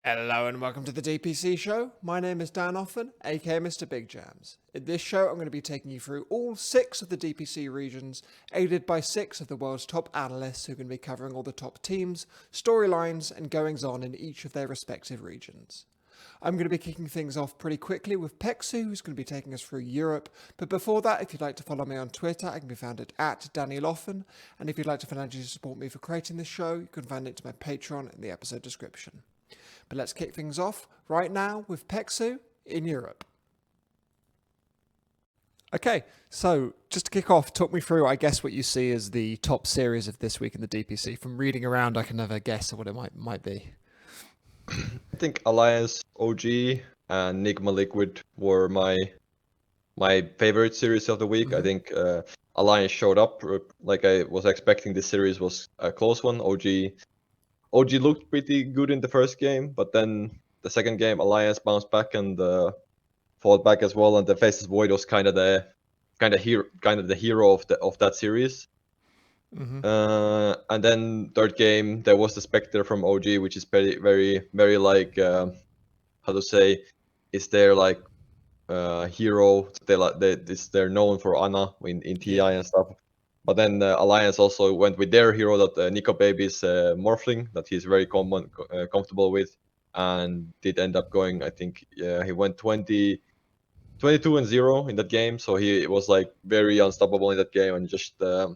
Hello and welcome to the DPC Show. My name is Dan Offen, aka Mr. Big Jams. In this show, I'm going to be taking you through all 6 of the DPC regions, aided by 6 of the world's top analysts who are going to be covering all the top teams, storylines, and goings on in each of their respective regions. I'm going to be kicking things off pretty quickly with Pexu, who's going to be taking us through Europe. But before that, if you'd like to follow me on Twitter, I can be found at @DanielOffen. And if you'd like to financially support me for creating this show, you can find it to my Patreon in the episode description. But let's kick things off right now with Pexu in Europe. Okay, so just to kick off, talk me through, I guess, what you see as the top series of this week in the DPC. From reading around, I can never guess what it might be. I think Alliance, OG, and Nigma Liquid were my favorite series of the week. I think Alliance showed up like I was expecting. This series was a close one. OG looked pretty good in the first game, but then the second game, Alliance bounced back and fought back as well. And the Faces Void was kind of the hero of that series. And then third game, there was the Spectre from OG, which is very like how to say, is their like hero. They're known for Ana in TI and stuff. But then Alliance also went with their hero, that Nico Baby's Morphling, that he's very comfortable with, and did end up going. I think he went 22-0 in that game, so he was like very unstoppable in that game, and just a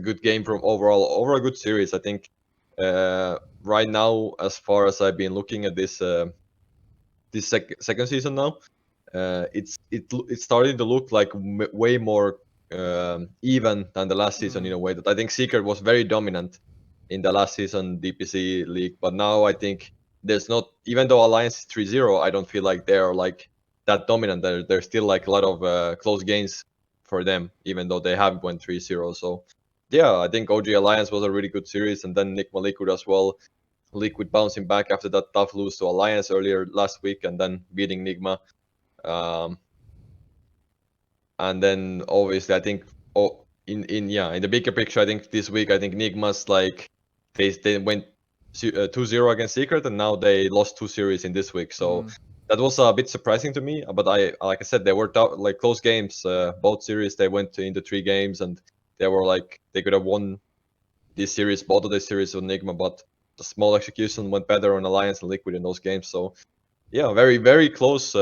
good game from overall a good series. I think right now, as far as I've been looking at this second season now, it's starting to look like way more even than the last season, in a way that I think Secret was very dominant in the last season DPC league, but now I think there's not, even though Alliance is 3-0, I don't feel like they're like that dominant. There's still like a lot of close games for them, even though they have went 3-0. So yeah, I think OG Alliance was a really good series, and then Nigma Liquid as well. Liquid bouncing back after that tough lose to Alliance earlier last week, and then beating Nigma. And then obviously I think in the bigger picture, I think this week, I think Nigma's like they went 2-0 against Secret, and now they lost 2 series in this week. So that was a bit surprising to me. But like I said, they were like close games. Both series they went into 3 games, and they were like they could have won this series, both of the series with Nigma, but the small execution went better on Alliance and Liquid in those games. So yeah, very close,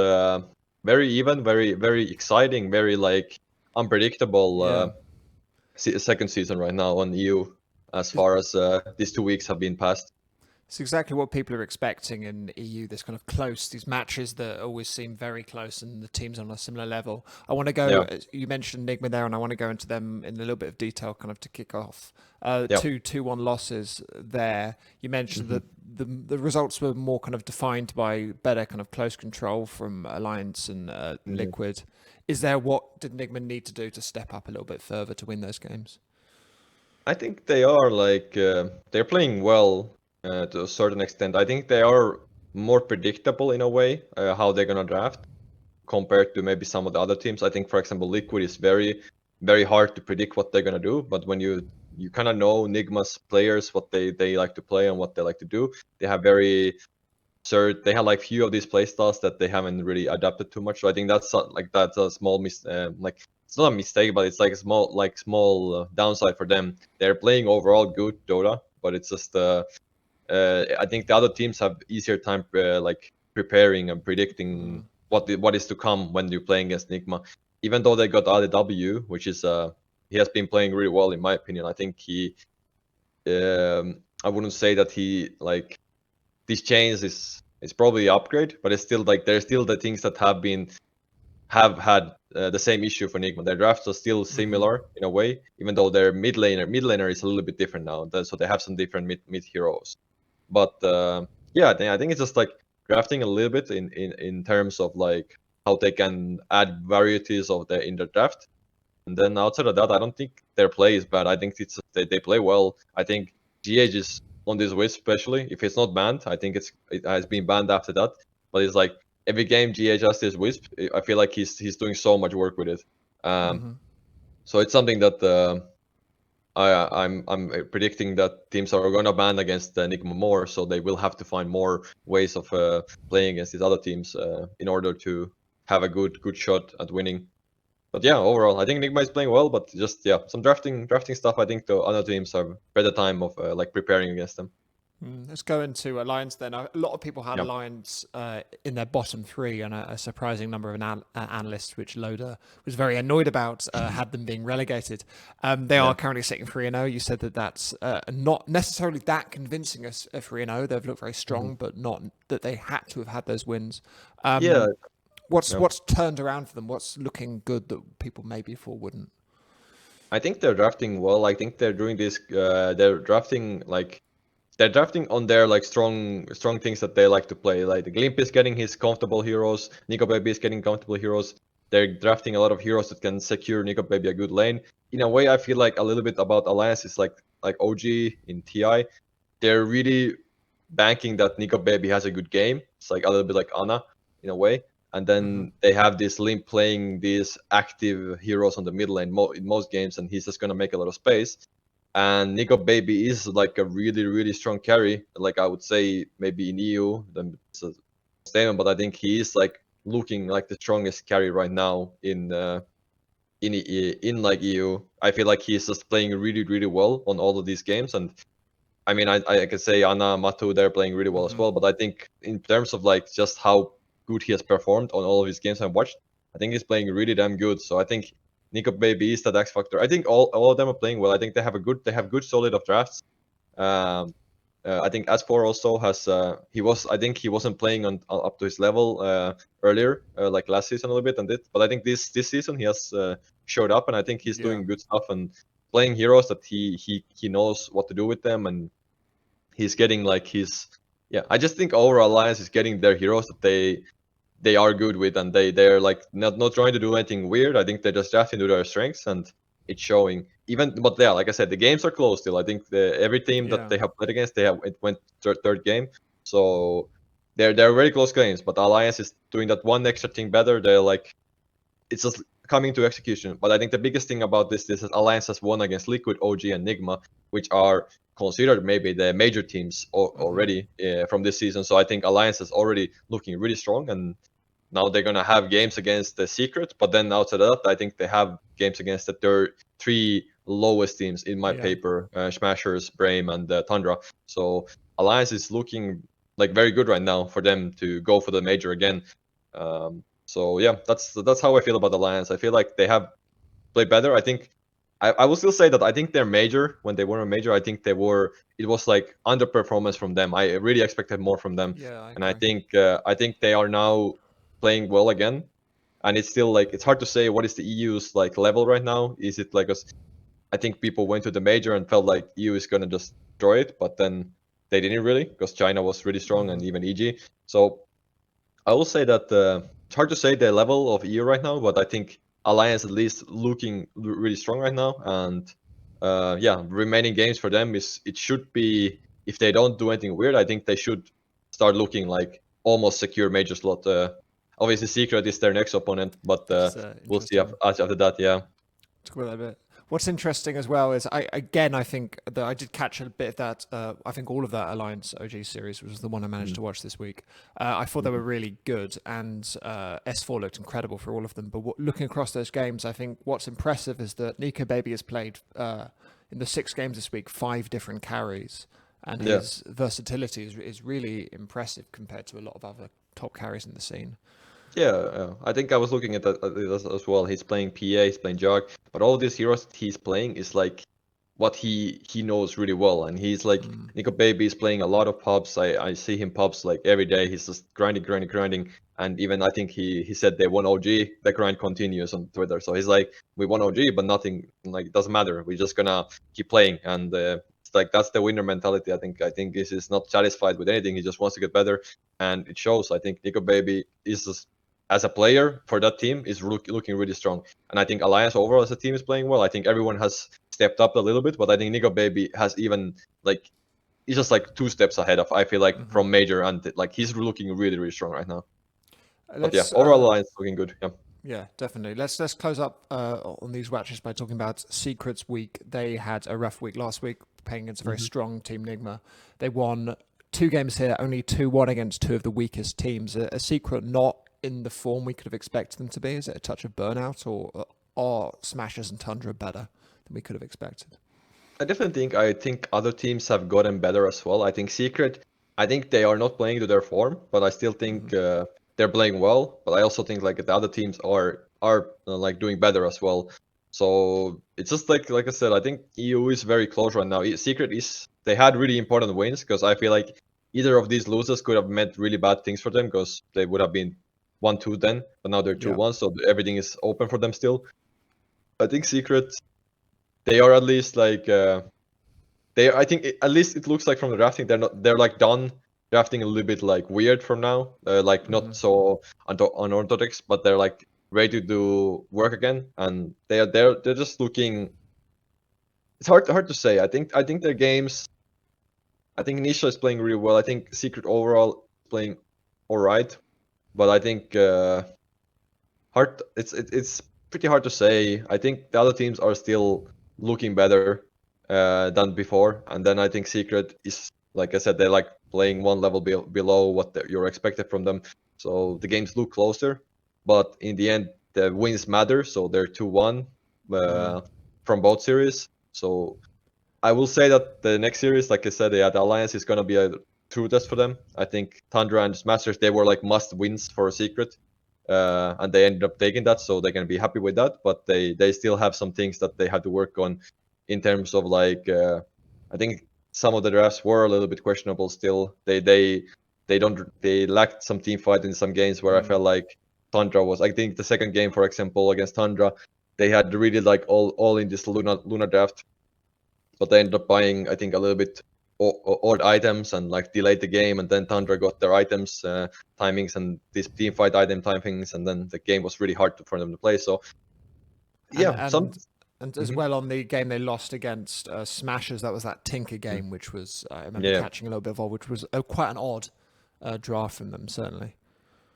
very even, very exciting, very like unpredictable second season right now on EU, as far as these 2 weeks have been passed. It's exactly what people are expecting in EU, this kind of close, these matches that always seem very close and the teams on a similar level. I want to go, you mentioned Enigma there, and I want to go into them in a little bit of detail kind of to kick off. 2-1 losses there. You mentioned that the results were more kind of defined by better kind of close control from Alliance and Liquid. What did Enigma need to do to step up a little bit further to win those games? I think they are like, they're playing well to a certain extent. I think they are more predictable in a way, how they're gonna draft compared to maybe some of the other teams. I think, for example, Liquid is very hard to predict what they're gonna do, but when you kind of know Nigma's players, what they like to play and what they like to do, they have they have like few of these playstyles that they haven't really adapted too much. So I think that's a small like, it's not a mistake, but it's like a small downside for them. They're playing overall good Dota, but it's just I think the other teams have easier time like preparing and predicting what is to come when you're playing against Nigma. Even though they got ADW, which is he has been playing really well in my opinion. I think I wouldn't say that he like these chains is probably an upgrade, but it's still like there's still the things that have had the same issue for Nigma. Their drafts are still similar in a way, even though their mid laner is a little bit different now. So they have some different mid heroes. But yeah, I think it's just like drafting a little bit in terms of like how they can add varieties in the draft. And then outside of that, I don't think their play is bad. I think they play well. I think GH is on this Wisp, especially if it's not banned. I think it has been banned after that. But it's like every game GH has this Wisp. I feel like he's doing so much work with it. So it's something that I'm predicting that teams are gonna ban against Enigma more, so they will have to find more ways of playing against these other teams in order to have a good shot at winning. But yeah, overall, I think Enigma is playing well, but just some drafting stuff. I think the other teams have better time of like preparing against them. Let's go into Alliance then. A lot of people had Yeah, Alliance in their bottom three, and a surprising number of analysts, which Loader was very annoyed about, had them being relegated. They yeah. are currently sitting 3-0. You said that that's not necessarily that convincing as a 3-0. They've looked very Mhm. strong, but not that they had to have had those wins. Yeah, yeah. What's turned around for them? What's looking good that people maybe thought wouldn't? I think they're drafting well. I think they're doing this. They're drafting like they're drafting on their like strong things that they like to play. Like the Glimp is getting his comfortable heroes, Nico Baby is getting comfortable heroes. They're drafting a lot of heroes that can secure Nico Baby a good lane. In a way, I feel like a little bit about Alliance is like OG in TI. They're really banking that Nico Baby has a good game. It's like a little bit like Ana in a way. And Hmm. then they have this Limp playing these active heroes on the mid lane in most games, and he's just gonna make a lot of space. And Nico Baby is like a really strong carry. Like I would say maybe in EU, then it's a statement, but I think he is like looking like the strongest carry right now in like EU. I feel like he's just playing really well on all of these games, and I mean I can say Anna, Matu, they're playing really well as Hmm. well. But I think in terms of like just how good he has performed on all of his games I've watched, I think he's playing really damn good. So I think Nico Baby is that X factor. I think all of them are playing well. I think they have good solid of drafts. Um, I think S4 also has I think he wasn't playing on up to his level earlier, like last season a little bit, but I think this season he has showed up, and I think he's Yeah. doing good stuff and playing heroes that he knows what to do with them, and he's getting like his I just think overall Alliance is getting their heroes that they are good with, and they're like not trying to do anything weird. I think they're just drafting to their strengths, and it's showing. Even but yeah, like I said, the games are close still. I think every team that Yeah. they have played against, it went third game, so they're very close games. But Alliance is doing that one extra thing better. They're like it's just coming to execution. But I think the biggest thing about this is that Alliance has won against Liquid, OG, and Nigma, which are considered maybe the major teams Hmm. already from this season. So I think Alliance is already looking really strong, and now they're gonna have games against the Secret. But then outside of that, I think they have games against the three lowest teams in my Yeah. paper: Smashers, Brame, and Tundra. So Alliance is looking like very good right now for them to go for the major again. So yeah, that's how I feel about Alliance. I feel like they have played better. I think I will still say that I think they're major when they were a major. I think it was like underperformance from them. I really expected more from them, Yeah, I and agree. I think they are now playing well again. And it's still like it's hard to say what is the EU's like level right now. Is it like I think people went to the major and felt like EU is gonna just destroy it, but then they didn't really because China was really strong and Hmm. even EG. So I will say that it's hard to say the level of EU right now, but I think Alliance at least looking really strong right now. And remaining games for them it should be if they don't do anything weird, I think they should start looking like almost secure major slot. Obviously, Secret is their next opponent, but Which is we'll see interesting. after that. Yeah, Talk about that a bit. What's interesting as well is I think that I did catch a bit of that. I think all of that Alliance OG series was the one I managed Mhm. to watch this week. I thought they were Mhm. really good, and S4 looked incredible for all of them. But looking across those games, I think what's impressive is that Nico Baby has played in the 6 games this week 5 different carries, and Yeah. his versatility is really impressive compared to a lot of other top carries in the scene. Yeah, I think I was looking at that as well. He's playing PA, he's playing Jog, but all these heroes that he's playing is like what he knows really well, and he's like Mm, Nico Baby is playing a lot of pubs. I see him pubs like every day. He's just grinding, and even I think he said they won OG. The grind continues on Twitter, so he's like we won OG, but nothing like it doesn't matter. We're just gonna keep playing, and it's like that's the winner mentality. I think this is not satisfied with anything. He just wants to get better, and it shows. I think Nico Baby is just as a player for that team is looking really strong. And I think Alliance overall as a team is playing well. I think everyone has stepped up a little bit, but I think Nico Baby has even like he's just like 2 steps ahead of I feel like hmm. from Major, and like he's looking really strong right now. But yeah, Let's overall Alliance looking good. Yeah. Yeah, definitely. Let's close up on these matches by talking about Secret's week. They had a rough week last week, playing against a very strong Team Nigma. They won 2 games here, only 2-1 against two of the weakest teams. A Secret not in the form we could have expected them to be. Is it a touch of burnout, or are Smashers and Tundra better than we could have expected? I think other teams have gotten better as well. I think Secret, I think they are not playing to their form, but I still think they're playing well. But I also think like the other teams are like doing better as well. So it's just like I said, I think EU is very close right now. Secret is they had really important wins because I feel like either of these losses could have meant really bad things for them because they would have been 1-2 then, but now they're Yeah. 2-1, so everything is open for them still. I think Secret, they are at least like I think at least it looks like from the drafting they're like done drafting a little bit like weird from now, like not so unorthodox, but they're like ready to do work again, and they're just looking. It's hard to say. I think their games. I think Nisha is playing really well. I think Secret overall is playing all right, but I think hard. It's pretty hard to say. I think the other teams are still looking better than before, and then I think Secret is, like I said, they're like playing one level below what you're expected from them. So the games look closer, but in the end, the wins matter. So they're 2-1 from both series. So I will say that the next series, like I said, the Alliance is gonna be a true test for them. I think Tundra and Smashers, they were like must wins for Secret, and they ended up taking that, so they're gonna be happy with that. But they still have some things that they have to work on in terms of like I think some of the drafts were a little bit questionable still. They lacked some team fight in some games where I felt like Tundra was. I think the second game, for example, against Tundra, they had really like all in this Luna draft, but they ended up buying, I think, a little bit odd items and like delayed the game, and then Tundra got their items timings and these team fight item timings, and then the game was really hard for them to play. So And yeah, and and as Mhm. well on the game they lost against Smashers, that was that Tinker game, which was I remember Yeah. catching a little bit of, which was quite an odd draft from them, certainly.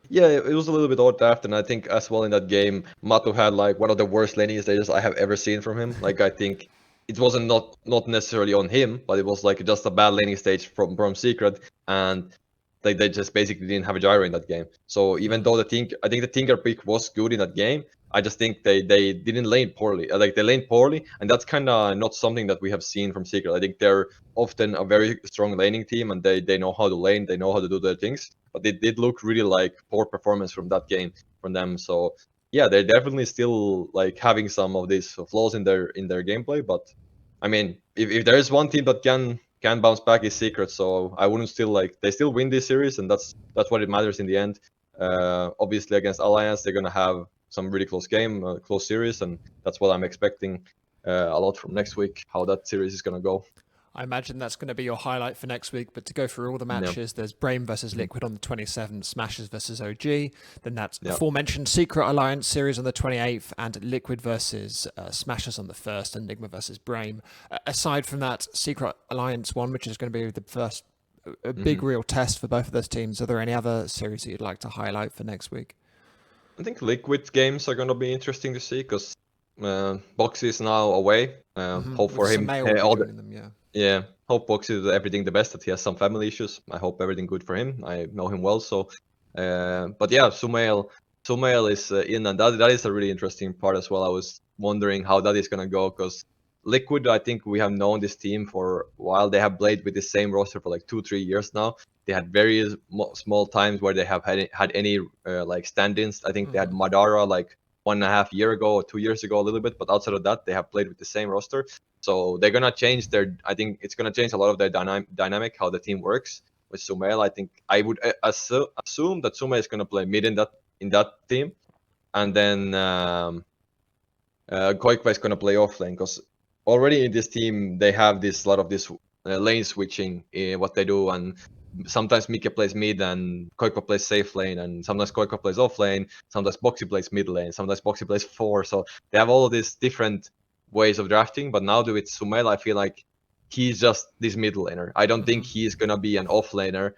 Yeah, it was a little bit odd draft, and I think as well in that game, Mato had like one of the worst laning stages I have ever seen from him. Like I think it wasn't not necessarily on him, but it was like just a bad laning stage from Secret, and they just basically didn't have a gyro in that game. So even though I think the Tinker pick was good in that game, I just think they didn't lane poorly. Like they laned poorly, and that's kind of not something that we have seen from Secret. I think they're often a very strong laning team, and they know how to lane, they know how to do their things. But it did look really like poor performance from that game from them. So yeah, they're definitely still like having some of these flaws in their gameplay. But I mean, if there is one team that can bounce back, is Secret. So I wouldn't still like they still win this series, and that's what it matters in the end. Obviously against Alliance, they're gonna have some really close game, close series, and that's what I'm expecting a lot from next week. How that series is gonna go. I imagine that's going to be your highlight for next week. But to go through all the Yeah. matches, there's Brame versus Mhm. Liquid on the 27th, Smashers versus OG. Then that's Yeah. aforementioned Secret Alliance series on the 28th, and Liquid versus Smashers on the 1st, and Enigma versus Brame. Aside from that, Secret Alliance one, which is going to be the first a big Mhm. real test for both of those teams. Are there any other series that you'd like to highlight for next week? I think Liquid games are gonna be interesting to see because Boxy is now away. Hope With for him Sumail will be all the joining them, yeah. yeah. Hope Boxy is everything the best. That he has some family issues. I hope everything good for him. I know him well, so. But yeah, Sumail is in, and that is a really interesting part as well. I was wondering how that is gonna go because Liquid, I think we have known this team for a while. They have played with the same roster for like 2-3 years now. They had very small times where they have had any like stand-ins. I think they had Madara like 1.5 year ago or 2 years ago a little bit, but outside of that, they have played with the same roster. So they're gonna change their. I think it's gonna change a lot of their dynamic, how the team works with Sumail. I think I would assume that Sumail is gonna play mid in that team, and then Koikva is gonna play offlane because already in this team they have this lot of this lane switching in what they do, and sometimes Mika plays mid and Koikva plays safe lane, and sometimes Koikva plays off lane, sometimes Boxy plays mid lane, sometimes Boxy plays 4. So they have all of these different ways of drafting. But now with Sumail, I feel like he's just this mid laner. I don't think he's gonna be an off laner.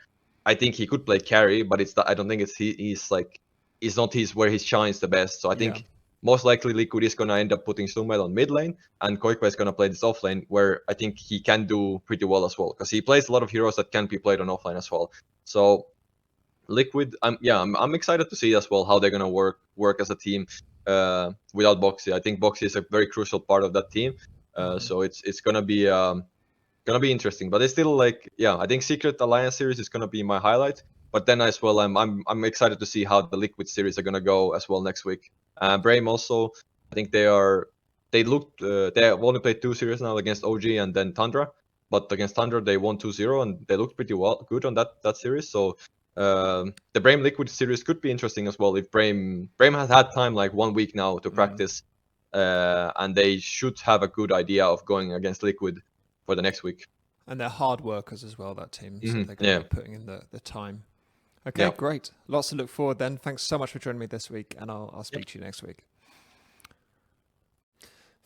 I think he could play carry, but I don't think he's like is not where he shines the best. So I think most likely Liquid is gonna end up putting Summel on mid lane, and Koikwa is gonna play this off lane, where I think he can do pretty well as well, because he plays a lot of heroes that can be played on offline as well. So Liquid, I'm excited to see as well how they're gonna work as a team without Boxy. I think Boxy is a very crucial part of that team. So it's gonna be interesting. But it's still like, I think Secret Alliance series is gonna be my highlight. But then as well, I'm excited to see how the Liquid series are gonna go as well next week. Brame also, I think they have only played 2 series now against OG and then Tundra. But against Tundra they won 2-0 and they looked pretty good on that series. So the Brame Liquid series could be interesting as well if Brame has had time, like 1 week now, to practice, and they should have a good idea of going against Liquid for the next week. And they're hard workers as well, that team, so they're going to be putting in the time. Okay, great. Lots to look forward then. Thanks so much for joining me this week, and I'll speak to you next week.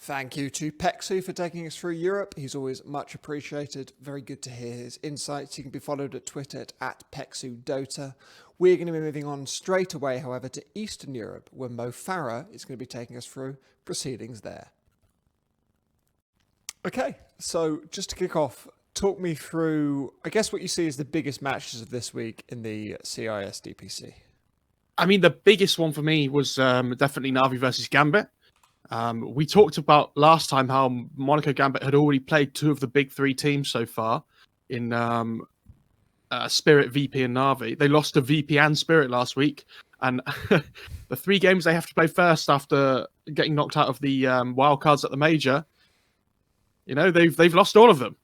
Thank you to Pexu for taking us through Europe. He's always much appreciated. Very good to hear his insights. He can be followed at Twitter at PexuDota. We're going to be moving on straight away, however, to Eastern Europe, where Mo Farah is going to be taking us through proceedings there. Okay, so just to kick off, talk me through, I guess, what you see as the biggest matches of this week in the CIS DPC. I mean, the biggest one for me was definitely Na'Vi versus Gambit. We talked about last time how Monaco Gambit had already played 2 of the big 3 teams so far in Spirit, VP, and Na'Vi. They lost to VP and Spirit last week, and the 3 games they have to play first after getting knocked out of the wildcards at the major, you know, they've lost all of them,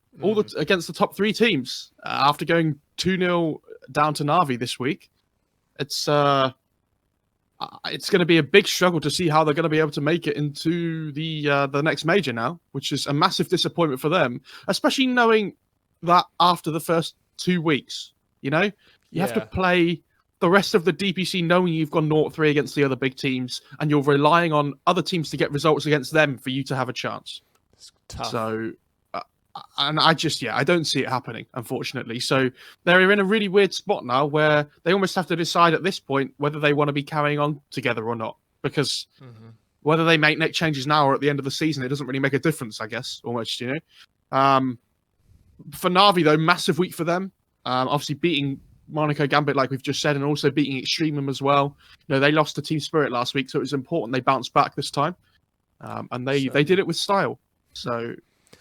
against the top 3 teams after going 2-0 down to Na'Vi this week. It's going to be a big struggle to see how they're going to be able to make it into the next major now, which is a massive disappointment for them, especially knowing that after the first 2 weeks, you know, you have to play the rest of the DPC knowing you've gone 0-3 against the other big teams, and you're relying on other teams to get results against them for you to have a chance. It's tough. So, and I don't see it happening, unfortunately. So they're in a really weird spot now where they almost have to decide at this point whether they want to be carrying on together or not, because whether they make next changes now or at the end of the season, it doesn't really make a difference, I guess, almost, you know. For Na'Vi, though, massive week for them. Obviously beating Monaco Gambit, like we've just said, and also beating Extremum as well. You know, they lost to Team Spirit last week, so it was important they bounced back this time. And they did it with style. So,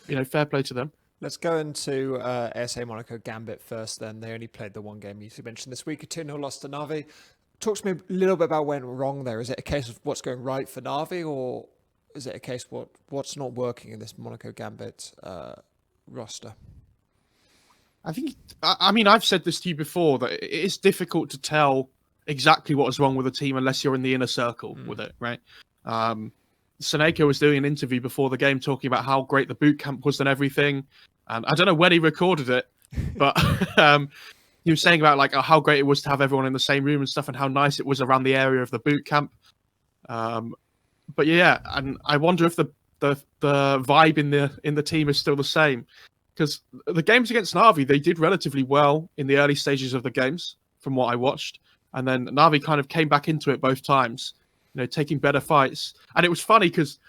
you know, fair play to them. Let's go into ASA Monaco Gambit first then. They only played the 1 game you mentioned this week, a 2-0 loss to Na'Vi. Talk to me a little bit about what went wrong there. Is it a case of what's going right for Na'Vi, or is it a case of what's not working in this Monaco Gambit roster? I mean, I've said this to you before, that it is difficult to tell exactly what is wrong with a team unless you're in the inner circle with it, right? Seneko was doing an interview before the game talking about how great the boot camp was and everything. And I don't know when he recorded it, but he was saying about like how great it was to have everyone in the same room and stuff, and how nice it was around the area of the boot camp. But yeah, and I wonder if the vibe in the team is still the same, because the games against Na'Vi, they did relatively well in the early stages of the games from what I watched, and then Na'Vi kind of came back into it both times. You know, taking better fights. And it was funny because,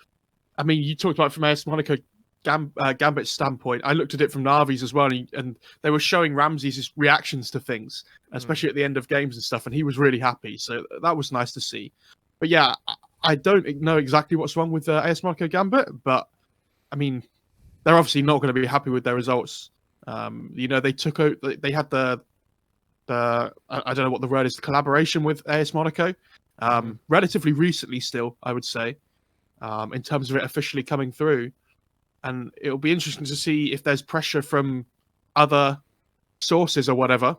I mean, you talked about from AS Monaco Gambit's standpoint. I looked at it from Na'Vi's as well, and they were showing Ramsey's reactions to things, especially at the end of games and stuff, and he was really happy. So that was nice to see. But yeah, I don't know exactly what's wrong with AS Monaco Gambit, but I mean, they're obviously not going to be happy with their results. You know, they took out, they had the I don't know what the word is, the collaboration with AS Monaco. Relatively recently still, I would say, in terms of it officially coming through. And it'll be interesting to see if there's pressure from other sources or whatever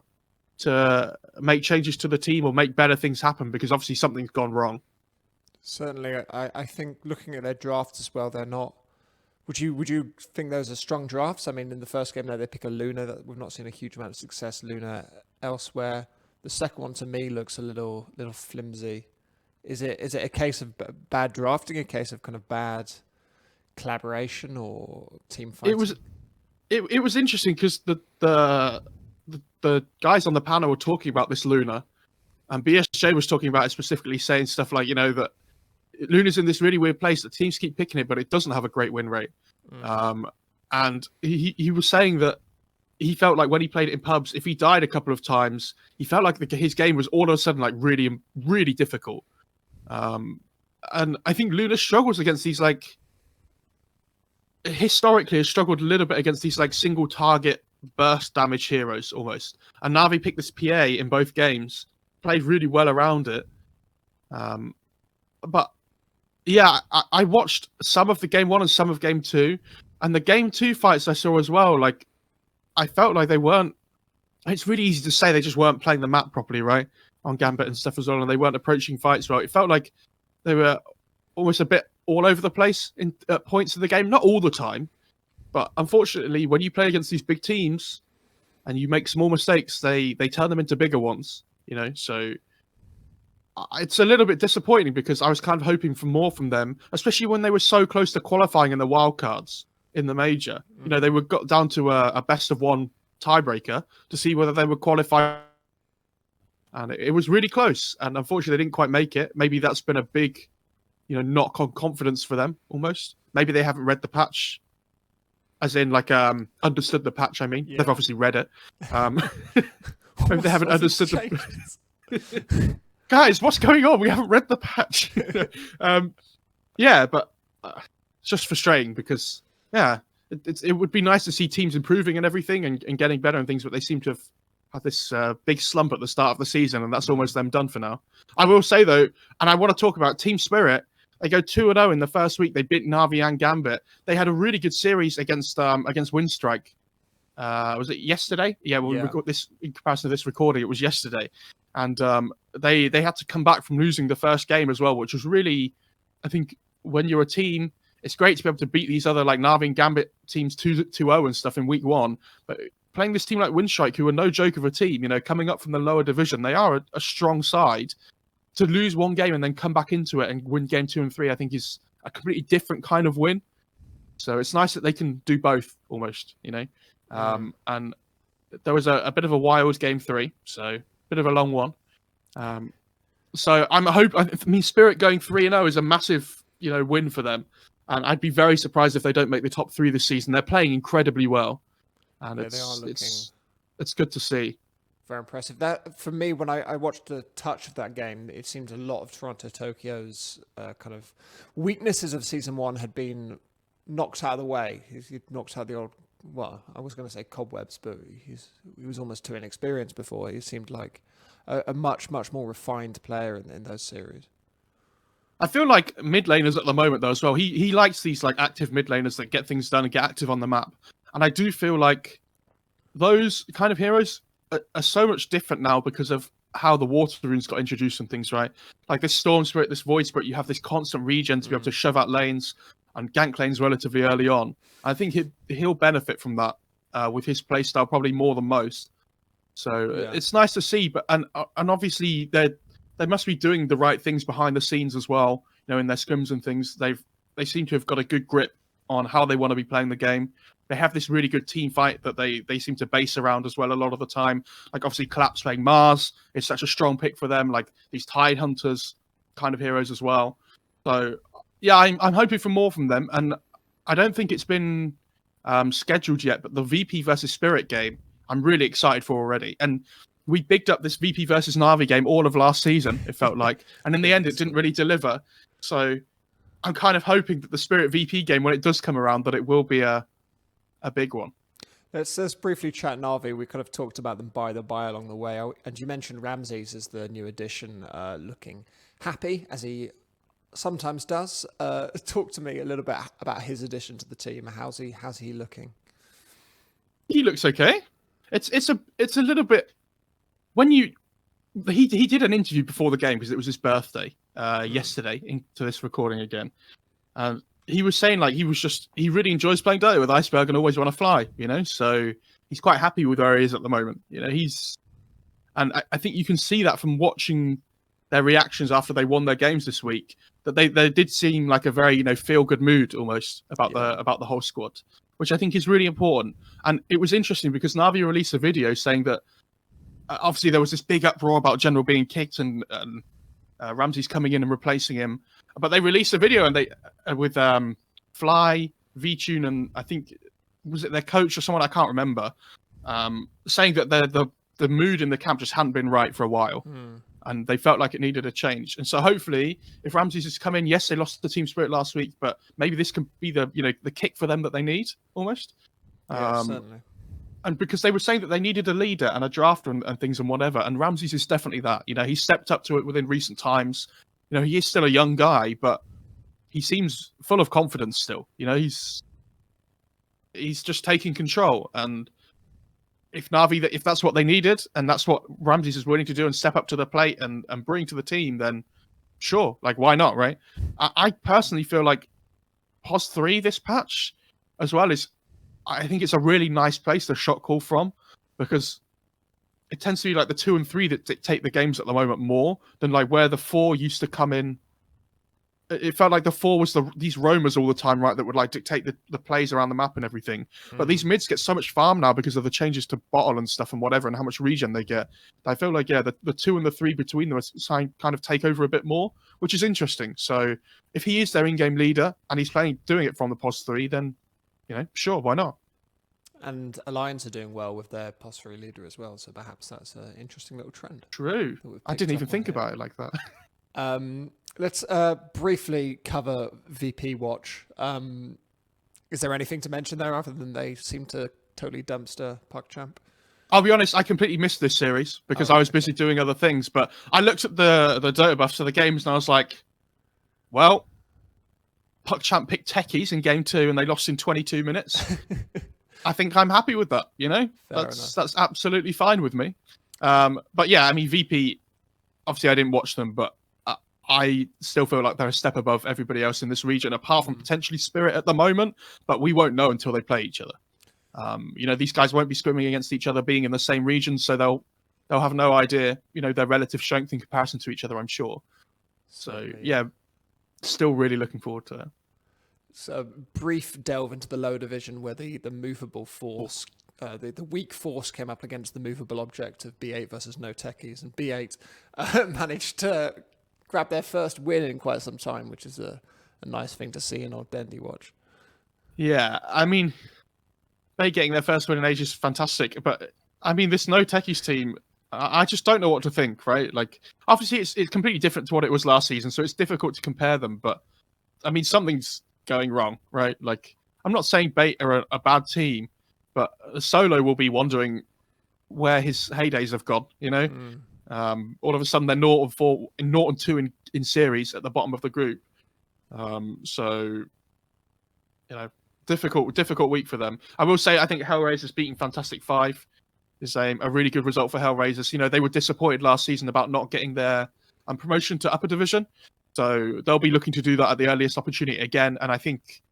to make changes to the team or make better things happen, because obviously something's gone wrong. Certainly, I think looking at their drafts as well, they're not... Would you think those are strong drafts? I mean, in the first game, they pick a Luna. That we've not seen a huge amount of success Luna elsewhere. The second one to me looks a little flimsy. Is it a case of bad drafting, a case of kind of bad collaboration or team fighting? It was interesting because the guys on the panel were talking about this Luna, And BSJ was talking about it specifically, saying stuff like, that Luna's in this really weird place that teams keep picking it, but it doesn't have a great win rate. And he was saying that he felt like when he played it in pubs, if he died a couple of times, he felt like his game was all of a sudden like really, really difficult. And I think Luna struggles against these historically has struggled a little bit against these single target burst damage heroes almost. And Na'Vi picked this PA in both games, played really well around it. But yeah, I watched some of the game 1 and some of game 2, and the game 2 fights I saw as well. I felt like they weren't. It's really easy to say they just weren't playing the map properly, right, on Gambit and stuff as well, and they weren't approaching fights well. It felt like they were almost a bit all over the place at points of the game. Not all the time, but unfortunately, when you play against these big teams and you make small mistakes, they turn them into bigger ones. So it's a little bit disappointing because I was kind of hoping for more from them, especially when they were so close to qualifying in the wildcards in the major. They were got down to a best of 1 tiebreaker to see whether they would qualify, and it was really close. And unfortunately, they didn't quite make it. Maybe that's been a big, knock on confidence for them almost. Maybe they haven't read the patch, as in understood the patch. I mean, they've obviously read it. Maybe they haven't understood the. Guys, what's going on? We haven't read the patch. Yeah, but it's just frustrating because, it would be nice to see teams improving and everything and getting better and things, but they seem to have had this big slump at the start of the season, and that's almost them done for now. I will say, though, and I want to talk about Team Spirit. They go 2-0 in the first week. They beat Na'Vi and Gambit. They had a really good series against Windstrike. Was it yesterday? Yeah, we record this in comparison to this recording. It was yesterday. And they had to come back from losing the first game as well, which was really, I think, when you're a team, it's great to be able to beat these other Na'Vi and Gambit teams 2-0 and stuff in week 1. But playing this team like Windstrike, who are no joke of a team, coming up from the lower division, they are a strong side. To lose one game and then come back into it and win game 2 and 3, I think is a completely different kind of win. So it's nice that they can do both almost, And there was a bit of a wild game 3, so a bit of a long one. So Spirit going 3-0 is a massive, win for them. And I'd be very surprised if they don't make the top 3 this season. They're playing incredibly well, and it's good to see. Very impressive. That, for me, when I watched the touch of that game, it seemed a lot of Toronto Tokyo's kind of weaknesses of Season 1 had been knocked out of the way. He knocked out the old, well, I was going to say cobwebs, but he was almost too inexperienced before. He seemed like a much, much more refined player in those series. I feel like mid laners at the moment, though, as well. He likes these active mid laners that get things done and get active on the map. And I do feel like those kind of heroes are so much different now because of how the water runes got introduced and things, right? Like this Storm Spirit, this Void Spirit, you have this constant regen to be able to shove out lanes and gank lanes relatively early on. I think he'll benefit from that with his playstyle probably more than most. So it's nice to see, but and obviously they must be doing the right things behind the scenes as well. In their scrims and things, they seem to have got a good grip on how they want to be playing the game. They have this really good team fight that they seem to base around as well a lot of the time. Like obviously Collapse playing Mars is such a strong pick for them. Like these Tide Hunters kind of heroes as well. So yeah, I'm hoping for more from them, and I don't think it's been scheduled yet. But the VP versus Spirit game, I'm really excited for already. And we bigged up this VP versus Na'Vi game all of last season, it felt like. And in the end, it didn't really deliver. So I'm kind of hoping that the Spirit VP game, when it does come around, that it will be a big one. Let's briefly chat Na'Vi. We kind of talked about them by along the way. And you mentioned Ramses as the new addition, looking happy, as he sometimes does. Talk to me a little bit about his addition to the team. How's he looking? He looks okay. It's a little bit... When he did an interview before the game because it was his birthday yesterday into this recording again. He was saying he really enjoys playing Dota with Iceberg and always want to fly, so he's quite happy with where he is at the moment. And I think you can see that from watching their reactions after they won their games this week, that they did seem like a very feel good mood almost about the whole squad, which I think is really important. And it was interesting because Na'Vi released a video saying that obviously there was this big uproar about General being kicked and Ramsey's coming in and replacing him. But they released a video and they with Fly, V-Tune, and I think was it their coach or someone, I can't remember, saying that the mood in the camp just hadn't been right for a while. And they felt like it needed a change. And so hopefully, if Ramsey's has come in, yes, they lost the team spirit last week, but maybe this can be the kick for them that they need almost. Yeah, certainly. And because they were saying that they needed a leader and a drafter and things and whatever, and Ramsey's is definitely that. He stepped up to it within recent times. He is still a young guy, but he seems full of confidence still. He's just taking control. And if that's what they needed, and that's what Ramsey's is willing to do and step up to the plate and bring to the team, then sure, like why not, right? I personally feel like POS 3 this patch as well I think it's a really nice place to shot call from, because it tends to be like the 2 and 3 that dictate the games at the moment more than like where the 4 used to come in. It felt like the 4 was these roamers all the time, right, that would like dictate the plays around the map and everything. But these mids get so much farm now because of the changes to bottle and stuff and whatever, and how much regen they get. I feel like, yeah, the 2 and the 3 between them kind of take over a bit more, which is interesting. So if he is their in-game leader and he's doing it from the POS 3, then, sure, why not? And Alliance are doing well with their POS 3 leader as well, so perhaps that's an interesting little trend. True. I didn't even think about it like that. Let's briefly cover VP Watch. Is there anything to mention there other than they seem to totally dumpster PugChamp? I'll be honest, I completely missed this series because I was busy doing other things, but I looked at the Dota buffs of the games and I was like, well, PugChamp picked techies in game 2 and they lost in 22 minutes. I think I'm happy with that, That's absolutely fine with me. But yeah, I mean, VP, obviously I didn't watch them, but I still feel like they're a step above everybody else in this region, apart from potentially Spirit at the moment, but we won't know until they play each other. These guys won't be swimming against each other being in the same region, so they'll have no idea, their relative strength in comparison to each other, I'm sure. So yeah, still really looking forward to that. So a brief delve into the lower division where the movable force, the weak force came up against the movable object of B8 versus No Techies, and B8 managed to grab their first win in quite some time, which is a nice thing to see in old Bendy Watch. Yeah, I mean, they getting their first win in ages is fantastic, but I mean, this No Techies team, I just don't know what to think, right? Like, obviously it's completely different to what it was last season, so it's difficult to compare them, but I mean, something's going wrong, right? Like, I'm not saying Bait are a bad team, but Solo will be wondering where his heydays have gone, all of a sudden they're 0-4, 0-2 in series at the bottom of the group. So, difficult week for them. I will say, I think Hellraisers beating Fantastic 5 is a really good result for Hellraisers. They were disappointed last season about not getting their promotion to upper division. So they'll be looking to do that at the earliest opportunity again, and I think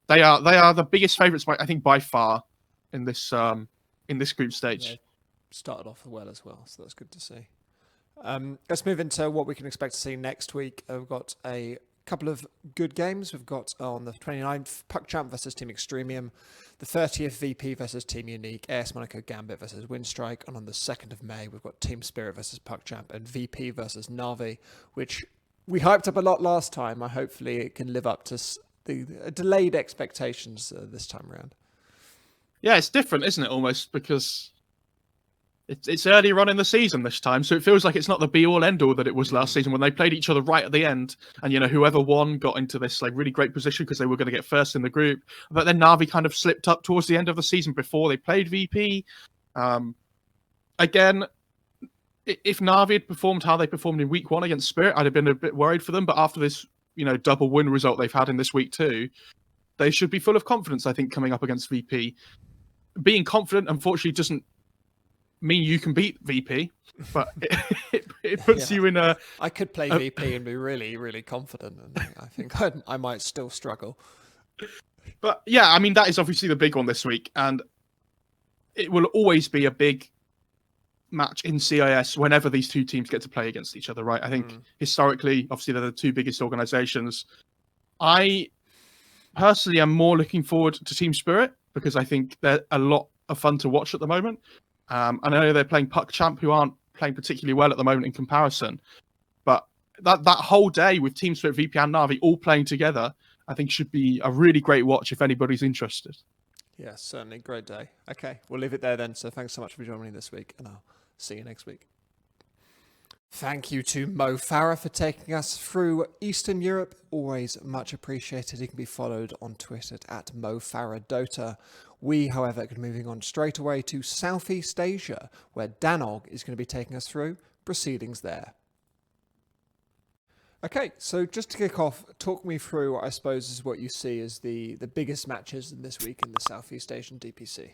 they are the biggest favourites by far in this group stage. Yeah, started off well as well, so that's good to see. Let's move into what we can expect to see next week. We've got a couple of good games. We've got on the 29th PugChamp versus Team Extremium, the 30th VP versus Team Unique, AS Monaco Gambit versus Windstrike, and on the 2nd of May we've got Team Spirit versus PugChamp and VP versus Navi, which we hyped up a lot last time. Hopefully it can live up to the delayed expectations this time around. Yeah, it's different, isn't it, almost, because it's earlier on in the season this time, so it feels like it's not the be-all, end-all that it was last season when they played each other right at the end, and, whoever won got into this like really great position because they were going to get first in the group. But then Navi kind of slipped up towards the end of the season before they played VP. Again, if Navi had performed how they performed in week 1 against Spirit, I'd have been a bit worried for them. But after this, double win result they've had in this week 2, they should be full of confidence, I think, coming up against VP. Being confident, unfortunately, doesn't mean you can beat VP, but it puts you in a... I could play VP and be really, really confident, and I think I might still struggle. But yeah, I mean, that is obviously the big one this week, and it will always be a big match in CIS whenever these two teams get to play against each other, right? I think historically, obviously, they're the two biggest organizations. I personally am more looking forward to Team Spirit because I think they're a lot of fun to watch at the moment. I know they're playing Puck Champ, who aren't playing particularly well at the moment in comparison. But that whole day with Team Spirit, VP, and Na'Vi all playing together, I think should be a really great watch if anybody's interested. Yes, certainly. Great day. Okay, we'll leave it there then. So thanks so much for joining me this week, and I'll see you next week. Thank you to Mo Farah for taking us through Eastern Europe. Always much appreciated. He can be followed on Twitter at Mo Farah Dota. We, however, are moving on straight away to Southeast Asia, where Danog is going to be taking us through proceedings there. Okay, so just to kick off, talk me through what I suppose is what you see as the biggest matches this week in the Southeast Asian DPC.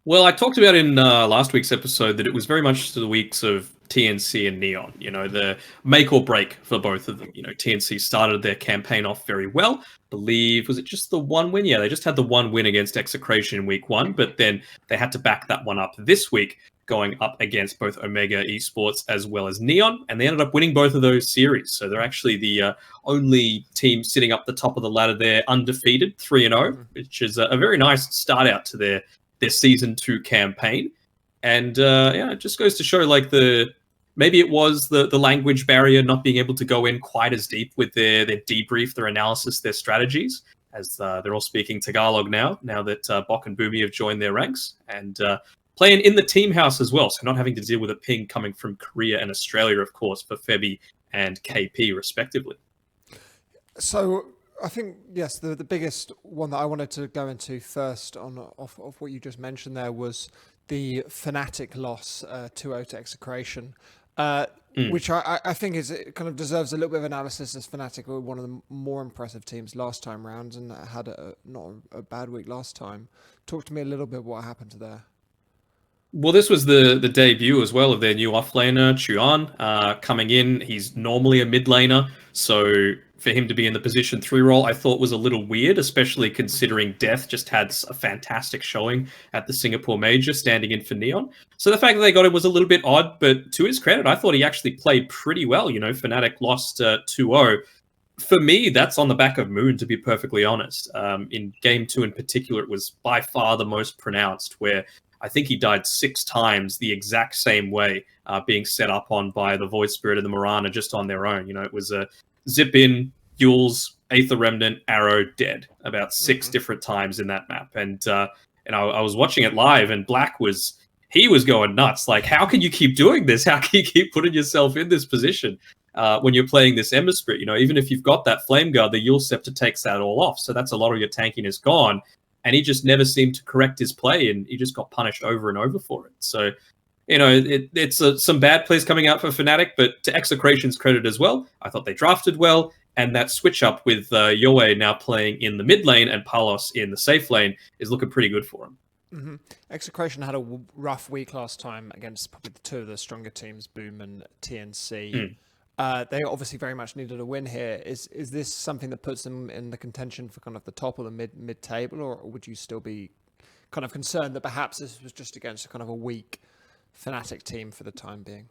Well, I talked about in last week's episode that it was very much the weeks of TNC and Neon, the make or break for both of them. TNC started their campaign off very well. Was it just the one win? Yeah, they just had the one win against Execration in week 1, but then they had to back that one up this week, going up against both Omega Esports as well as Neon, and they ended up winning both of those series. So they're actually the only team sitting up the top of the ladder there, undefeated, 3-0, which is a very nice start out to their Season 2 campaign. And it just goes to show maybe it was the language barrier, not being able to go in quite as deep with their debrief, their analysis, their strategies, as they're all speaking Tagalog now that Bok and Boomy have joined their ranks, and playing in the team house as well, so not having to deal with a ping coming from Korea and Australia, of course, for Febby and KP, respectively. So I think, yes, the biggest one that I wanted to go into first off what you just mentioned there was the Fnatic loss 2-0 to Execration, which I think it kind of deserves a little bit of analysis, as Fnatic were one of the more impressive teams last time round and had not a bad week last time. Talk to me a little bit what happened there. Well, this was the debut as well of their new offlaner, Chuan, coming in. He's normally a mid laner, so for him to be in the position 3 role, I thought was a little weird, especially considering Death just had a fantastic showing at the Singapore Major, standing in for Neon. So the fact that they got him was a little bit odd, but to his credit, I thought he actually played pretty well. Fnatic lost 2-0. For me, that's on the back of Moon, to be perfectly honest. In Game 2 in particular, it was by far the most pronounced, where I think he died 6 times the exact same way, being set up on by the Void Spirit and the Mirana just on their own. It was a zip in, Yules, Aether Remnant, Arrow, dead about 6 different times in that map. And I was watching it live, and Black was going nuts. Like, how can you keep doing this? How can you keep putting yourself in this position when you're playing this Ember Spirit? Even if you've got that Flame Guard, the Yule Scepter takes that all off. So that's a lot of your tankiness gone. And he just never seemed to correct his play, and he just got punished over and over for it. So, it's some bad plays coming out for Fnatic, but to Execration's credit as well, I thought they drafted well, and that switch up with Yoe now playing in the mid lane and Palos in the safe lane is looking pretty good for him. Mm-hmm. Execration had a rough week last time against probably the 2 of the stronger teams, Boom and TNC. They obviously very much needed a win here. Is this something that puts them in the contention for kind of the top of the mid table, or would you still be kind of concerned that perhaps this was just against a kind of a weak Fnatic team for the time being?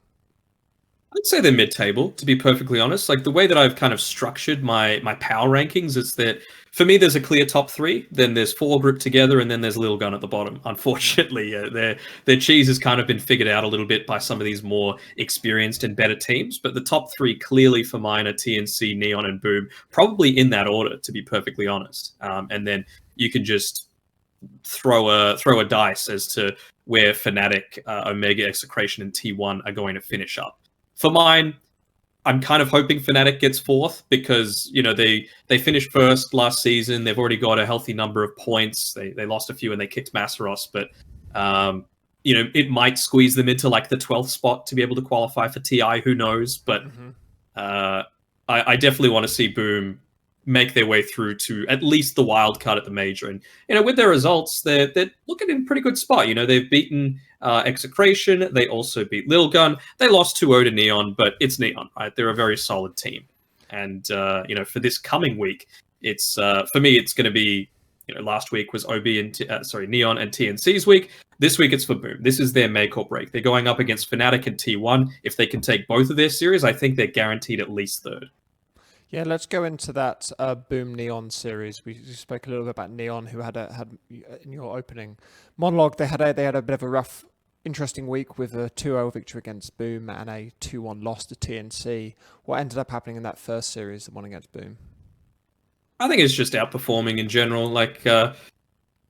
I'd say they're mid-table, to be perfectly honest. Like, the way that I've kind of structured my power rankings is that, for me, there's a clear top 3, then there's 4 grouped together, and then there's Lil Gun at the bottom. Unfortunately, their cheese has kind of been figured out a little bit by some of these more experienced and better teams, but the top 3 clearly for mine are TNC, Neon, and Boom, probably in that order, to be perfectly honest. And then you can just throw a dice as to where Fnatic, Omega, Execration, and T1 are going to finish up. For mine, I'm kind of hoping Fnatic gets 4th because, they finished 1st last season. They've already got a healthy number of points. They lost a few and they kicked Masseros, but, it might squeeze them into like the 12th spot to be able to qualify for TI. Who knows? But I definitely want to see Boom make their way through to at least the wild card at the major. And, with their results, they're looking in a pretty good spot. They've beaten Execration. They also beat Lil Gun. They lost 2-0 to Neon, but it's Neon, right? They're a very solid team. And, for this coming week, it's for me, it's going to be, last week was Neon and TNC's week. This week it's for Boom. This is their make or break. They're going up against Fnatic and T1. If they can take both of their series, I think they're guaranteed at least 3rd. Yeah, let's go into that Boom Neon series. We spoke a little bit about Neon, who had in your opening monologue. They had a bit of a rough, interesting week with a 2-0 victory against Boom and a 2-1 loss to TNC. What ended up happening in that first series, the one against Boom? I think it's just outperforming in general. Like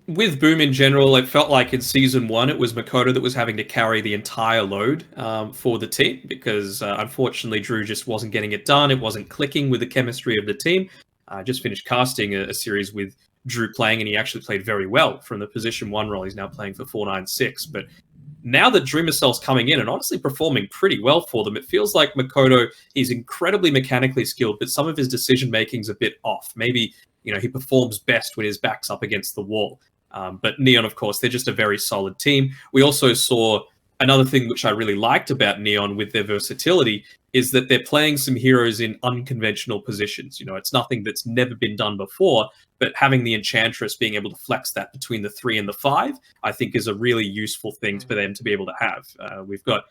with Boom in general, it felt like in season 1 it was Makoto that was having to carry the entire load for the team because unfortunately Drew just wasn't getting it done. It wasn't clicking with the chemistry of the team. I just finished casting a series with Drew playing, and he actually played very well from the position 1 role. He's now playing for 496. But now that Dreamercell's coming in and honestly performing pretty well for them, it feels like Makoto, he's incredibly mechanically skilled, but some of his decision making's a bit off. Maybe, he performs best when his back's up against the wall. But Neon, of course, they're just a very solid team. We also saw another thing which I really liked about Neon with their versatility is that they're playing some heroes in unconventional positions. It's nothing that's never been done before, but having the Enchantress being able to flex that between the 3 and the 5, I think is a really useful thing for them to be able to have. We've got,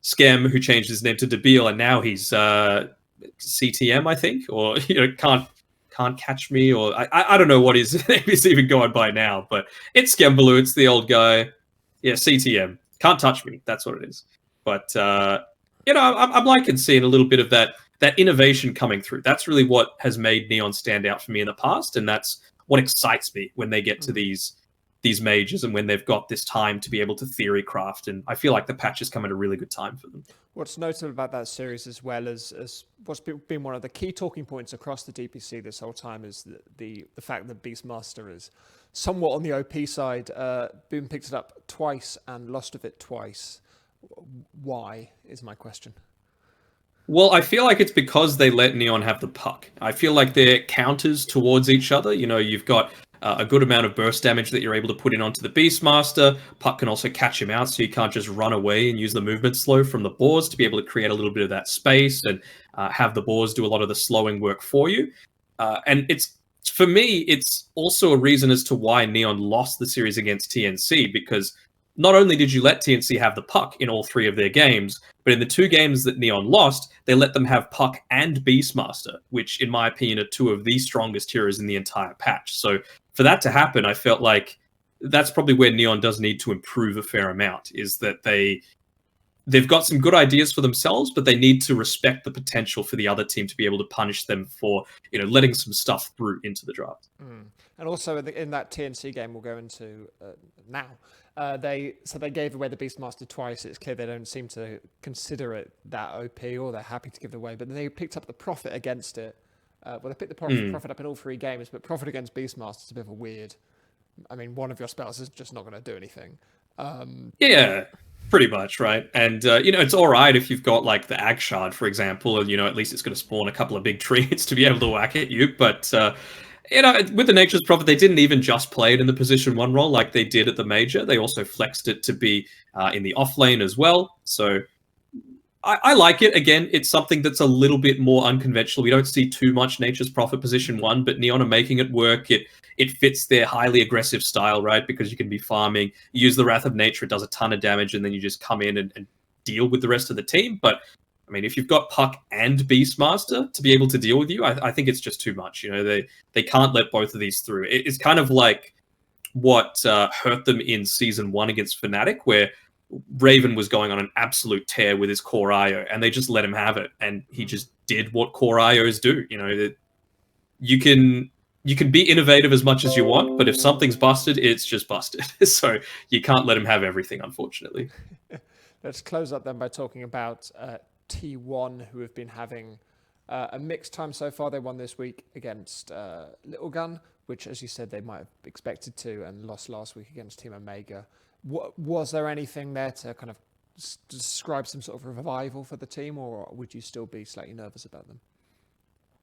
Skem, who changed his name to Debil, and now he's CTM, I think, or, can't catch me, or I don't know what his name is even going by now, but it's Skembaloo, it's the old guy. Yeah, CTM. Can't touch me. That's what it is. But, I'm liking seeing a little bit of that innovation coming through. That's really what has made Neon stand out for me in the past, and that's what excites me when they get to these majors and when they've got this time to be able to theory craft, and I feel like the patch has come at a really good time for them. What's notable about that series, as well as what's been one of the key talking points across the DPC this whole time, is the fact that Beastmaster is somewhat on the OP side. Boom picked it up twice and lost of it twice. Why is my question. Well, I feel like it's because they let Neon have the puck. I feel like they're counters towards each other. You've got a good amount of burst damage that you're able to put in onto the Beastmaster. Puck can also catch him out, so you can't just run away and use the movement slow from the boars to be able to create a little bit of that space and have the boars do a lot of the slowing work for you. And for me, it's also a reason as to why Neon lost the series against TNC, because not only did you let TNC have the puck in all 3 of their games, but in the 2 games that Neon lost, they let them have puck and Beastmaster, which, in my opinion, are 2 of the strongest heroes in the entire patch. So for that to happen, I felt like that's probably where Neon does need to improve a fair amount, is that they've got some good ideas for themselves, but they need to respect the potential for the other team to be able to punish them for, letting some stuff through into the draft. And also in that TNC game we'll go into now, they gave away the Beastmaster twice. It's clear they don't seem to consider it that OP, or they're happy to give it away, but they picked up the profit against it. They picked the profit up in all 3 games, but profit against Beastmaster is a bit of a weird. I mean, one of your spells is just not going to do anything. Yeah, pretty much, right? And, it's all right if you've got, like, the Ag Shard, for example, and, at least it's going to spawn a couple of big trees to be able to whack at you. But, with the Nature's Prophet, they didn't even just play it in the position 1 role like they did at the major. They also flexed it to be in the off lane as well. So I like it. Again, it's something that's a little bit more unconventional. We don't see too much Nature's Prophet position 1, but Neon are making it work. It fits their highly aggressive style, right? Because you can be farming, you use the Wrath of Nature, it does a ton of damage, and then you just come in and deal with the rest of the team. But I mean, if you've got Puck and Beastmaster to be able to deal with you, I think it's just too much. They can't let both of these through. It's kind of like what hurt them in Season 1 against Fnatic, where Raven was going on an absolute tear with his core IO, and they just let him have it, and he just did what core IOs do. You can be innovative as much as you want, but if something's busted, it's just busted. So you can't let him have everything, unfortunately. Let's close up then by talking about T1, who have been having a mixed time so far. They won this week against Little Gun, which, as you said, they might have expected to, and lost last week against Team Omega. Was there anything there to kind of describe some sort of revival for the team, or would you still be slightly nervous about them?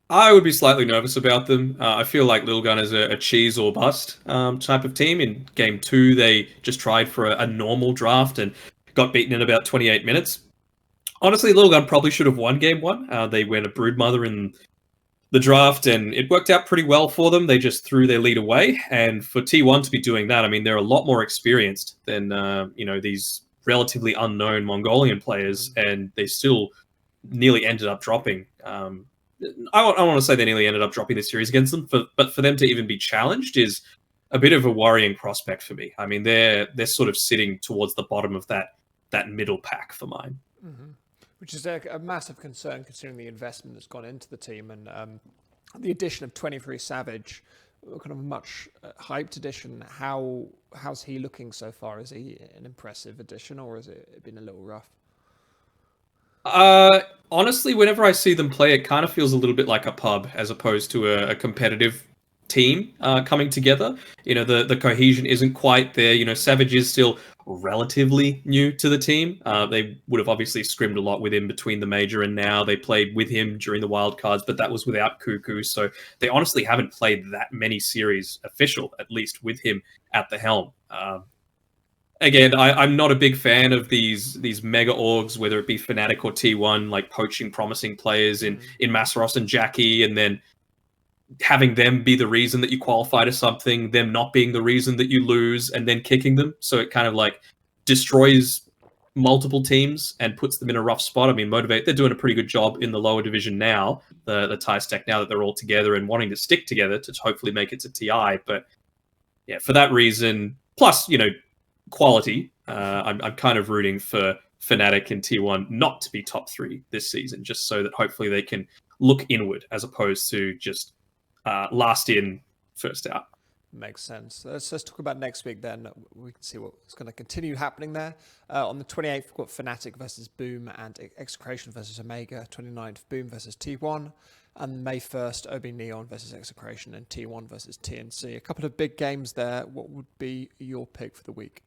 I would be slightly nervous about them. I feel like Little Gun is a cheese or bust type of team. In Game 2, they just tried for a normal draft and got beaten in about 28 minutes. Honestly, Little Gun probably should have won Game 1. They went a Broodmother in the draft, and it worked out pretty well for them. They just threw their lead away. And for T1 to be doing that, I mean, they're a lot more experienced than these relatively unknown Mongolian players, and they still nearly ended up dropping I want to say they nearly ended up dropping the series against them, but for them to even be challenged is a bit of a worrying prospect for me. I mean, they're sort of sitting towards the bottom of that middle pack for mine. Mm-hmm. Which is a massive concern considering the investment that's gone into the team and the addition of 23 Savage, kind of a much hyped addition. How's he looking so far? Is he an impressive addition or has it been a little rough? Honestly, whenever I see them play, it kind of feels a little bit like a pub as opposed to a competitive team coming together. You know, the cohesion isn't quite there. You know, Savage is still relatively new to the team. They would have obviously scrimmed a lot with him between the major and now. They played with him during the wild cards, but that was without Cuckoo. So they honestly haven't played that many series official, at least with him at the helm. Again, I'm not a big fan of these mega orgs, whether it be Fnatic or T1, like poaching promising players in Massaros and Jackie, and then having them be the reason that you qualify to something, them not being the reason that you lose, and then kicking them. So it kind of like destroys multiple teams and puts them in a rough spot. I mean, Motivate, they're doing a pretty good job in the lower division now, the TIE stack, now that they're all together and wanting to stick together to hopefully make it to TI. But yeah, for that reason, plus, you know, quality, I'm kind of rooting for Fnatic and T1 not to be top 3 this season, just so that hopefully they can look inward as opposed to just last in, first out. Makes sense. Let's talk about next week then. We can see what's going to continue happening there. On the 28th, we've got Fnatic versus Boom and Execration versus Omega. 29th, Boom versus T1. And May 1st, OB Neon versus Execration and T1 versus TNC. A couple of big games there. What would be your pick for the week?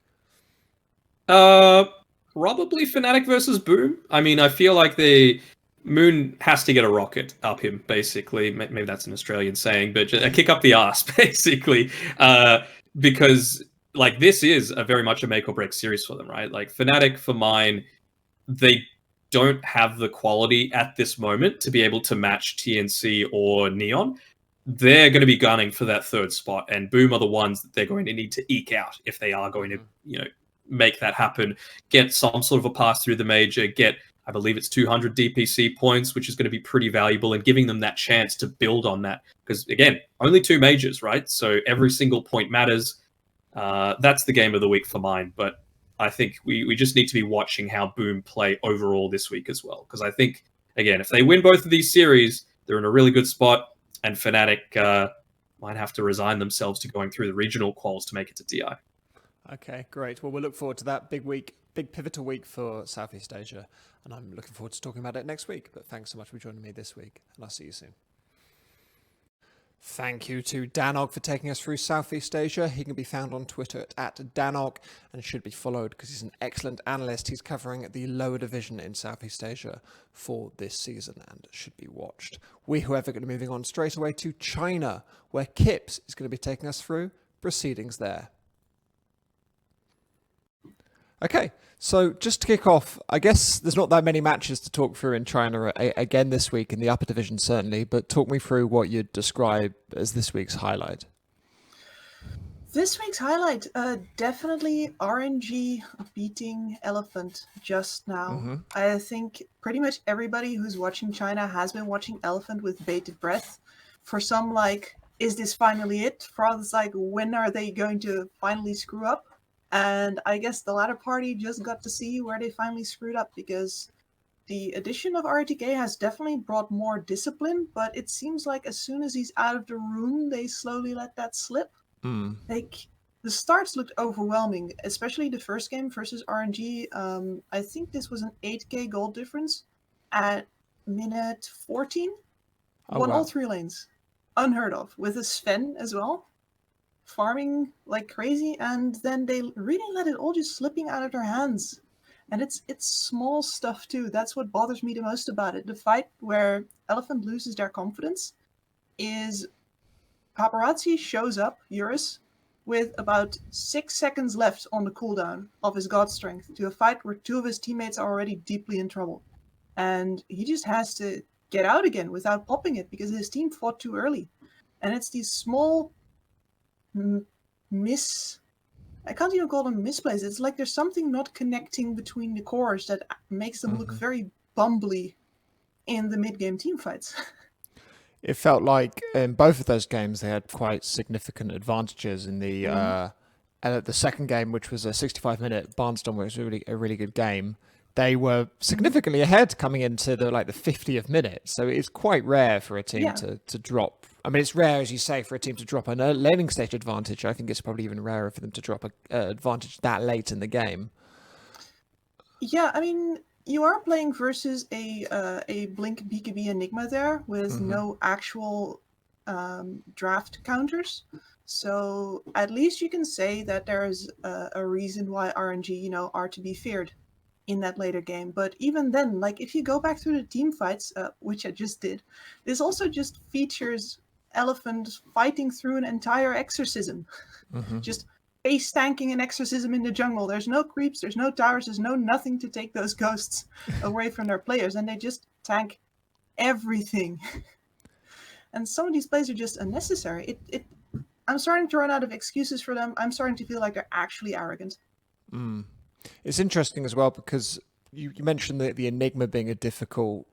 Probably Fnatic versus Boom. I mean, I feel like Moon has to get a rocket up him, basically. Maybe that's an Australian saying, but just a kick up the ass, basically. Because, like, this is a very much a make or break series for them, right? Like, Fnatic, for mine, they don't have the quality at this moment to be able to match TNC or Neon. They're going to be gunning for that third spot, and Boom are the ones that they're going to need to eke out if they are going to, you know, make that happen, get some sort of a pass through the major, get, I believe it's 200 DPC points, which is going to be pretty valuable, and giving them that chance to build on that. Because, again, only 2 majors, right? So every single point matters. That's the game of the week for mine. But I think we just need to be watching how Boom play overall this week as well. Because I think, again, if they win both of these series, they're in a really good spot, and Fnatic might have to resign themselves to going through the regional quals to make it to DI. Okay, great. Well, we'll look forward to that big pivotal week for Southeast Asia, and I'm looking forward to talking about it next week. But thanks so much for joining me this week, and I'll see you soon. Thank you to Danog for taking us through Southeast Asia. He can be found on Twitter at Danog and should be followed because he's an excellent analyst. He's covering the lower division in Southeast Asia for this season and should be watched. We, however, are going to be moving on straight away to China, where Kips is going to be taking us through proceedings there. Okay, so just to kick off, I guess there's not that many matches to talk through in China again this week, in the upper division certainly, but talk me through what you'd describe as this week's highlight. This week's highlight, definitely RNG beating Elephant just now. Mm-hmm. I think pretty much everybody who's watching China has been watching Elephant with bated breath. For some, like, is this finally it? For others, like, when are they going to finally screw up? And I guess the latter party just got to see where they finally screwed up, because the addition of RTK has definitely brought more discipline, but it seems like as soon as he's out of the room, they slowly let that slip. Like, the starts looked overwhelming, especially the first game versus RNG. I think this was an 8k gold difference at minute 14. Won all 3 lanes. Unheard of. With a Sven as well. Farming like crazy, and then they really let it all just slipping out of their hands. And it's small stuff too. That's what bothers me the most about it. The fight where Elephant loses their confidence is Paparazzi shows up, Eurus, with about 6 seconds left on the cooldown of his God Strength to a fight where 2 of his teammates are already deeply in trouble. And he just has to get out again without popping it because his team fought too early. And it's these small I can't even call them misplays. It's like there's something not connecting between the cores that makes them look very bumbly in the mid-game team fights. It felt like in both of those games they had quite significant advantages. In the second game, which was a 65-minute Barnstorm, which was a really good game, they were significantly ahead coming into the 50th minute. So it's quite rare for a team to drop. I mean, it's rare, as you say, for a team to drop a laning stage advantage. I think it's probably even rarer for them to drop an advantage that late in the game. Yeah, I mean, you are playing versus a Blink BKB Enigma there with no actual draft counters. So at least you can say that there is a reason why RNG, are to be feared in that later game. But even then, if you go back to the team fights, which I just did, this also just features Elephant fighting through an entire exorcism. Just face tanking an exorcism in the jungle. There's no creeps, there's no towers, there's nothing to take those ghosts away from their players, and they just tank everything. And some of these plays are just unnecessary. I'm starting to run out of excuses for them. I'm starting to feel like they're actually arrogant. It's interesting as well because you mentioned the Enigma being a difficult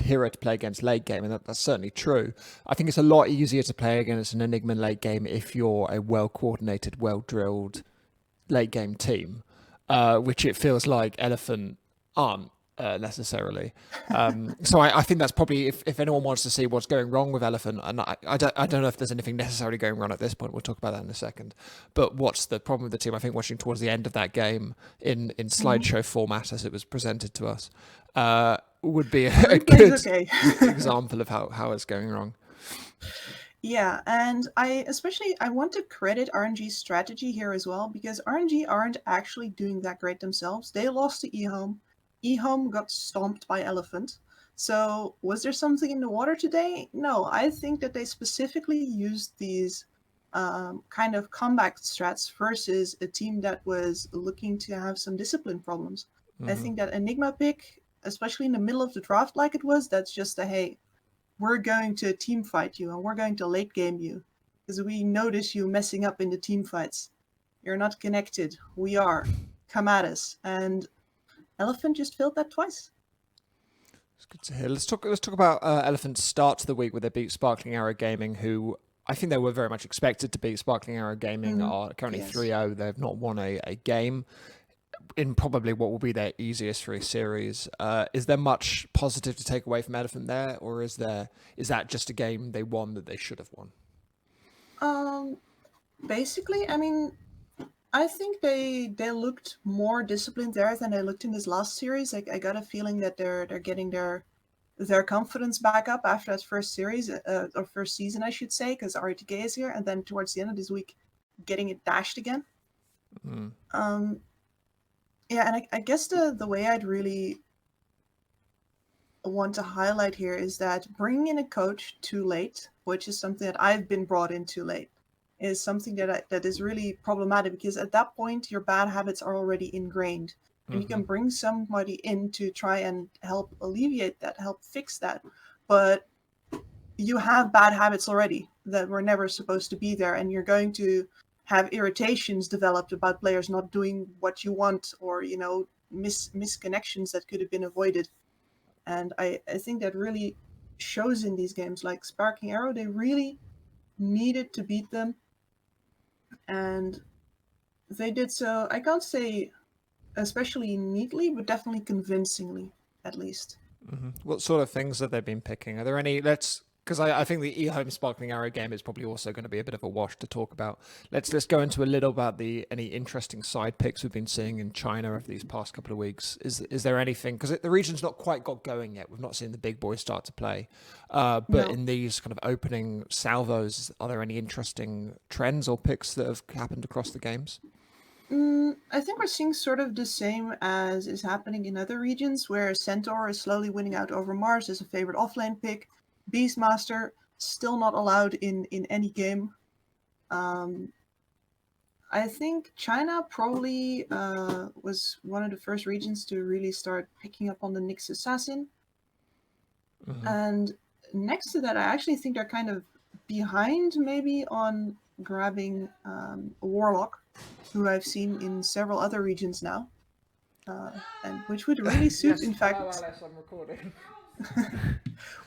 hero to play against late game, and that's certainly true. I think it's a lot easier to play against an Enigma late game if you're a well-coordinated, well-drilled late game team, which it feels like Elephant aren't necessarily. So I think that's probably, if anyone wants to see what's going wrong with Elephant, and I don't know if there's anything necessarily going wrong at this point, we'll talk about that in a second, but what's the problem with the team, I think watching towards the end of that game in slideshow format as it was presented to us, would be a good example of how it's going wrong. Yeah, and I want to credit RNG's strategy here as well, because RNG aren't actually doing that great themselves. They lost to eHome. eHome got stomped by Elephant. So was there something in the water today? No, I think that they specifically used these kind of comeback strats versus a team that was looking to have some discipline problems. I think that Enigma pick, especially in the middle of the draft like it was, that's just hey, we're going to team fight you and we're going to late game you because we notice you messing up in the team fights. You're not connected. We are. Come at us. And Elephant just failed that twice. It's good to hear. Let's talk about Elephant's start to the week where they beat Sparkling Arrow Gaming, who I think they were very much expected to beat. Sparkling Arrow Gaming are currently 3-0. They have not won a game in probably what will be their easiest free series. Is there much positive to take away from Elephant there, or is that just a game they won that they should have won? Basically, I mean, I think they looked more disciplined there than they looked in this last series. I got a feeling that they're getting their confidence back up after that first series, or first season, I should say, because RTK is here, and then towards the end of this week, getting it dashed again. Yeah, and I guess the way I'd really want to highlight here is that bringing in a coach too late, which is something that I've been brought in too late, is something that is really problematic, because at that point your bad habits are already ingrained. And you can bring somebody in to try and help alleviate that, help fix that. But you have bad habits already that were never supposed to be there, and you're going to have irritations developed about players not doing what you want, or misconnections that could have been avoided. And I think that really shows in these games. Like Sparking Arrow, they really needed to beat them, and they did so, I can't say especially neatly, but definitely convincingly, at least. What sort of things have they been picking? Are there any, because I think the eHome Sparkling Arrow game is probably also going to be a bit of a wash to talk about. Let's go into a little about any interesting side picks we've been seeing in China over these past couple of weeks. Is there anything, because the region's not quite got going yet. We've not seen the big boys start to play. But in these kind of opening salvos, are there any interesting trends or picks that have happened across the games? I think we're seeing sort of the same as is happening in other regions, where Centaur is slowly winning out over Mars as a favorite offlane pick. Beastmaster still not allowed in any game. I think China probably was one of the first regions to really start picking up on the Nyx Assassin. And next to that, I actually think they're kind of behind maybe on grabbing a Warlock, who I've seen in several other regions now, and which would really suit, in fact, I'm recording.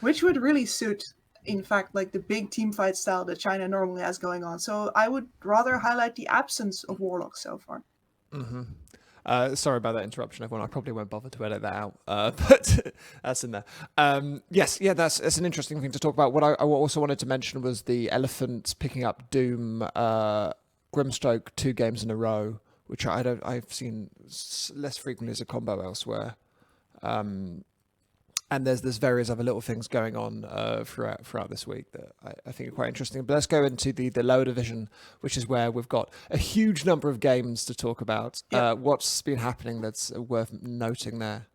which would really suit in fact, like the big team fight style that China normally has going on. So I would rather highlight the absence of Warlock so far. Sorry about that interruption, everyone. I probably won't bother to edit that out, but that's in there. Yes, yeah, that's an interesting thing to talk about. What I also wanted to mention was the Elephants picking up Doom, Grimstoke 2 games in a row, which I've seen less frequently as a combo elsewhere. And there's various other little things going on throughout this week that I think are quite interesting. But let's go into the lower division, which is where we've got a huge number of games to talk about. Yep. What's been happening that's worth noting there?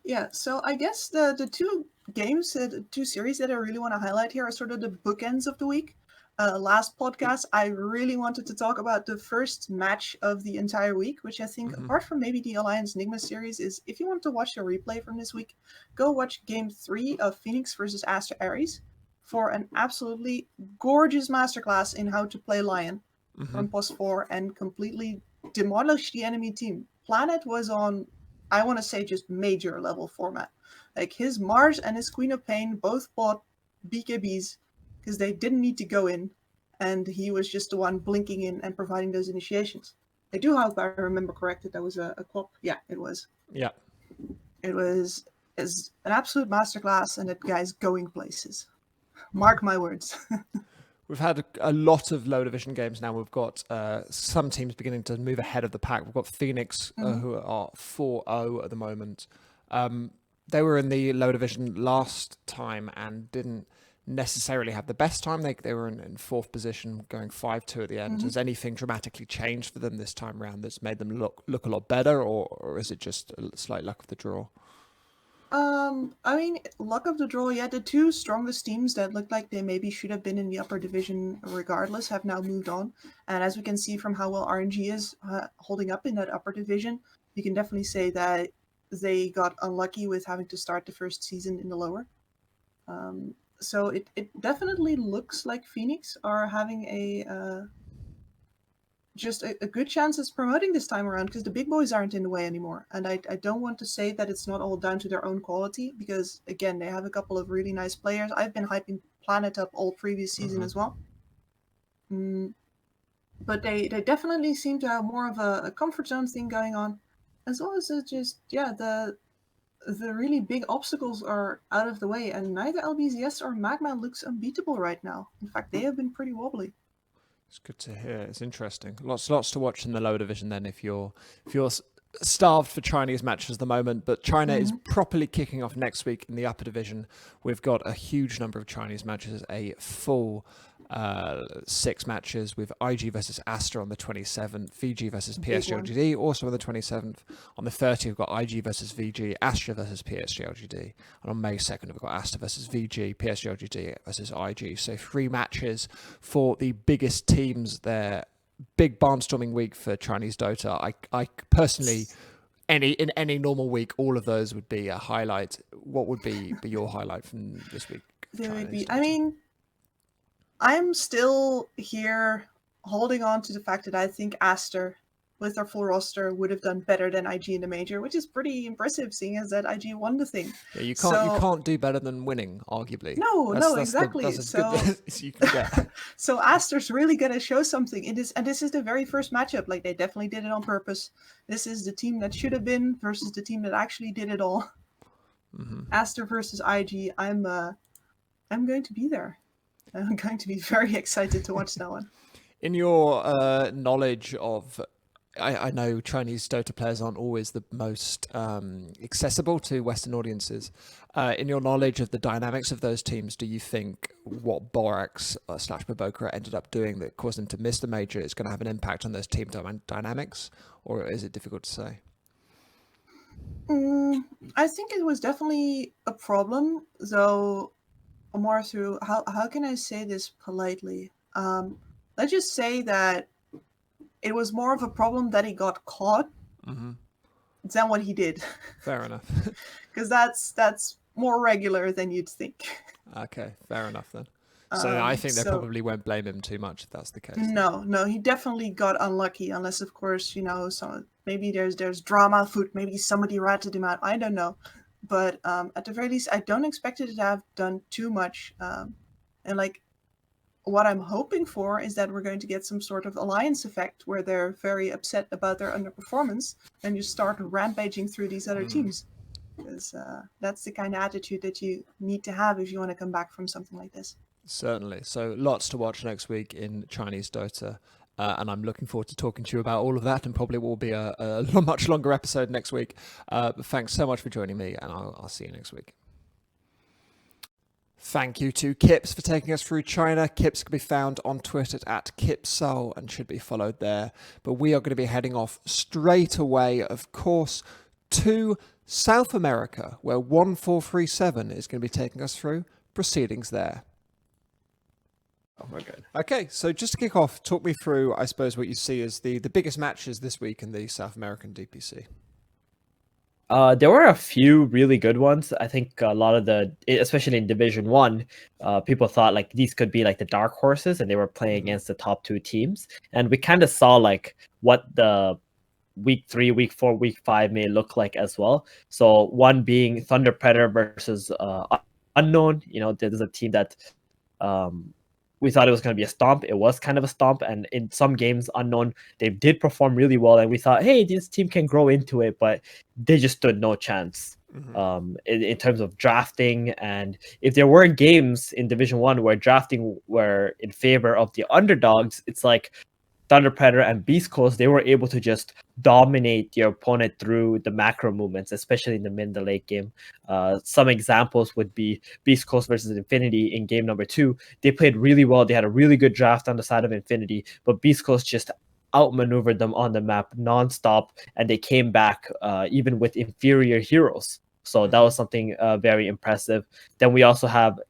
Yeah, so I guess the two games, the two series that I really want to highlight here are sort of the bookends of the week. Last podcast, I really wanted to talk about the first match of the entire week, which I think, apart from maybe the Alliance Nigma series, is if you want to watch a replay from this week, go watch Game 3 of Phoenix versus Aster Ares for an absolutely gorgeous masterclass in how to play Lion from Post 4 and completely demolish the enemy team. Planet was on, I want to say, just major level format. Like his Mars and his Queen of Pain both bought BKBs because they didn't need to go in, and he was just the one blinking in and providing those initiations. I do hope I remember correctly that was a quap. Yeah, it was. Yeah. It was an absolute masterclass, and that guy's going places. Mark my words. We've had a lot of low division games now. We've got some teams beginning to move ahead of the pack. We've got Phoenix, who are 4-0 at the moment. They were in the low division last time and didn't necessarily have the best time. They were in fourth position, going 5-2 at the end. Has anything dramatically changed for them this time around that's made them look a lot better, or is it just a slight luck of the draw? I mean, luck of the draw, yeah. The two strongest teams that looked like they maybe should have been in the upper division regardless have now moved on. And as we can see from how well RNG is holding up in that upper division, you can definitely say that they got unlucky with having to start the first season in the lower. So it definitely looks like Phoenix are having a good chance of promoting this time around, because the big boys aren't in the way anymore. And I don't want to say that it's not all down to their own quality, because again, they have a couple of really nice players. I've been hyping Planet up all previous season as well. But they definitely seem to have more of a comfort zone thing going on, as well as just, yeah, the really big obstacles are out of the way, and neither LBZS or Magma looks unbeatable right now. In fact, they have been pretty wobbly. It's good to hear. It's interesting. Lots to watch in the lower division then if you're starved for Chinese matches at the moment. But China is properly kicking off next week in the upper division. We've got a huge number of Chinese matches, a full 6 matches with IG versus Aster on the 27th, VG versus PSG LGD also on the 27th. On the 30th, we've got IG versus VG, Aster versus PSG LGD. And on May 2nd, we've got Aster versus VG, PSG LGD versus IG. So 3 matches for the biggest teams there. Big barnstorming week for Chinese Dota. I personally, in any normal week, all of those would be a highlight. What would be your highlight from this week? There would be. I mean, I'm still here holding on to the fact that I think Aster, with their full roster, would have done better than IG in the major, which is pretty impressive, seeing as that IG won the thing. Yeah, you can't do better than winning, arguably. No, exactly. That's as good as you can get. So Aster's really gonna show something in this, and this is the very first matchup. Like, they definitely did it on purpose. This is the team that should have been versus the team that actually did it all. Aster versus IG. I'm going to be there. I'm going to be very excited to watch that one. In your knowledge of, I know Chinese Dota players aren't always the most accessible to Western audiences. In your knowledge of the dynamics of those teams, do you think what Borax / Babokra ended up doing that caused them to miss the major is going to have an impact on those team dynamics, or is it difficult to say? I think it was definitely a problem, though. More through how can I say this politely? Let's just say that it was more of a problem that he got caught than what he did. Fair enough. Because that's more regular than you'd think. Okay, fair enough then. So I think they probably won't blame him too much if that's the case. No, he definitely got unlucky, unless of course, maybe there's drama afoot, maybe somebody ratted him out. I don't know. But at the very least, I don't expect it to have done too much. And like, what I'm hoping for is that we're going to get some sort of alliance effect where they're very upset about their underperformance and you start rampaging through these other teams. Because that's the kind of attitude that you need to have if you want to come back from something like this. Certainly. So lots to watch next week in Chinese Dota. And I'm looking forward to talking to you about all of that, and probably will be a much longer episode next week. But thanks so much for joining me, and I'll see you next week. Thank you to Kips for taking us through China. Kips can be found on Twitter at KipSoul and should be followed there. But we are going to be heading off straight away, of course, to South America, where 1437 is going to be taking us through proceedings there. Oh my god. Okay, so just to kick off, talk me through, I suppose, what you see as the biggest matches this week in the South American DPC. There were a few really good ones. I think a lot of especially in Division 1, people thought like these could be like the dark horses and they were playing against the top 2 teams. And we kind of saw like what the week 3, week 4, week 5 may look like as well. So one being Thunder Predator versus Unknown. You know, there's a team that we thought it was going to be a stomp. It was kind of a stomp. And in some games, Unknown, they did perform really well. And we thought, hey, this team can grow into it. But they just stood no chance in terms of drafting. And if there were games in Division 1 where drafting were in favor of the underdogs, it's like Thunder Predator and Beast Coast, they were able to just dominate your opponent through the macro movements, especially in the mid to late game. Some examples would be Beast Coast versus Infinity in game number 2. They played really well. They had a really good draft on the side of Infinity, but Beast Coast just outmaneuvered them on the map nonstop, and they came back even with inferior heroes. So that was something very impressive. Then we also have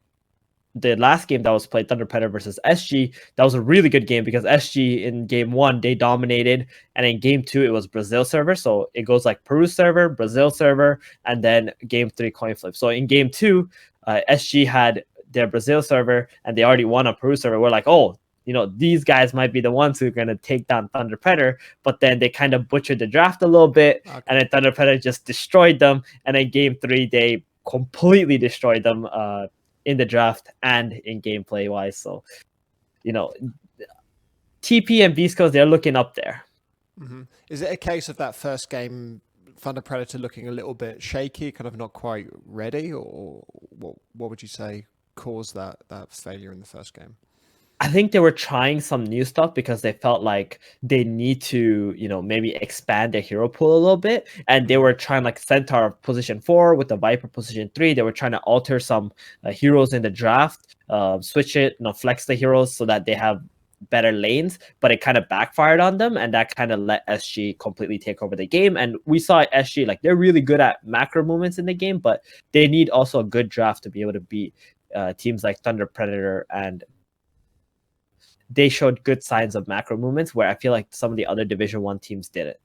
the last game that was played, Thunder Predator versus SG. That was a really good game because SG in game 1 they dominated, and in game 2 it was Brazil server. So it goes like Peru server, Brazil server, and then game 3 coin flip. So in game 2, SG had their Brazil server and they already won on Peru server. We're like, oh, you know, these guys might be the ones who are going to take down Thunder Predator, but then they kind of butchered the draft a little bit, and then Thunder Predator just destroyed them. And in game 3 they completely destroyed them in the draft and in gameplay wise. So, you know, TP and Beast Coast, they're looking up there. Is it a case of that first game, Thunder Predator looking a little bit shaky, kind of not quite ready, or what would you say caused that failure in the first game? I think they were trying some new stuff because they felt like they need to, you know, maybe expand their hero pool a little bit. And they were trying like Centaur position 4 with the Viper position 3. They were trying to alter some heroes in the draft, switch it, you know, flex the heroes so that they have better lanes, but it kind of backfired on them, and that kind of let SG completely take over the game. And we saw SG, like, they're really good at macro movements in the game, but they need also a good draft to be able to beat teams like Thunder Predator, and they showed good signs of macro movements where I feel like some of the other Division 1 teams did it.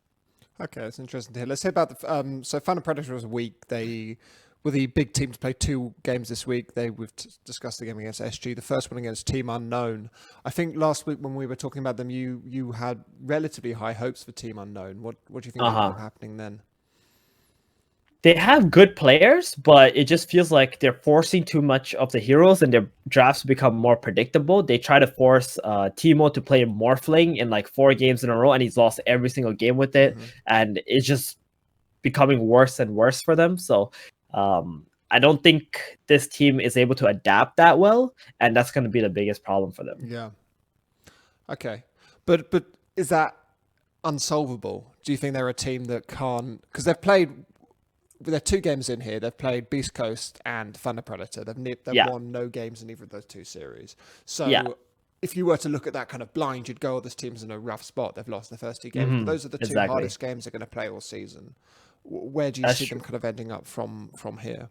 Okay, that's interesting to hear. Let's say about the so Thunder Predator was weak. They were the big team to play 2 games this week. We've discussed the game against SG, the first one against Team Unknown. I think last week when we were talking about them, you had relatively high hopes for Team Unknown. What do you think ended up happening then? They have good players, but it just feels like they're forcing too much of the heroes and their drafts become more predictable. They try to force Timo to play Morphling in like 4 games in a row, and he's lost every single game with it. And it's just becoming worse and worse for them. So I don't think this team is able to adapt that well, and that's going to be the biggest problem for them. Yeah. Okay. But is that unsolvable? Do you think they're a team that can't... Because they're 2 games in here. They've played Beast Coast and Thunder Predator. They've won no games in either of those 2 series. So if you were to look at that kind of blind, you'd go, oh, this team's in a rough spot. They've lost the first 2 games. But those are the 2 hardest games they're going to play all season. Where do you see them kind of ending up from here?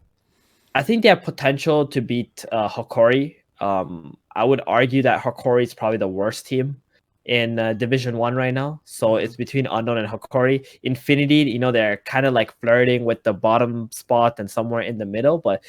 I think they have potential to beat Hokori. I would argue that Hokori is probably the worst team in Division 1 right now. So it's between Unknown and Hokori. Infinity, you know, they're kind of like flirting with the bottom spot and somewhere in the middle, but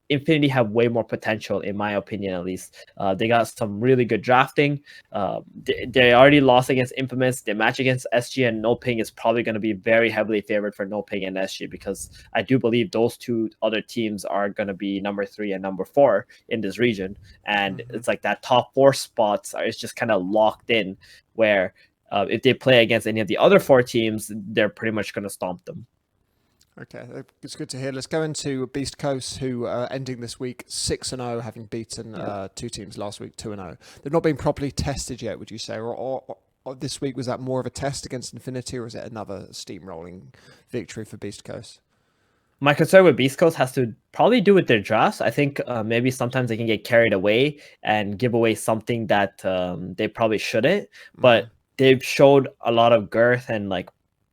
Infinity have way more potential, in my opinion, at least. They got some really good drafting. They already lost against Infamous. Their match against SG and No Ping is probably going to be very heavily favored for No Ping and SG, because I do believe those two other teams are going to be number 3 and number 4 in this region. And it's like that top 4 spots is just kind of locked in, where if they play against any of the other 4 teams, they're pretty much going to stomp them. Okay, it's good to hear. Let's go into Beast Coast, who are ending this week 6-0, having beaten 2 teams last week 2-0. They've not been properly tested yet, would you say? Or this week, was that more of a test against Infinity, or is it another steamrolling victory for Beast Coast? My concern with Beast Coast has to probably do with their drafts. I think maybe sometimes they can get carried away and give away something that they probably shouldn't. But they've showed a lot of girth and like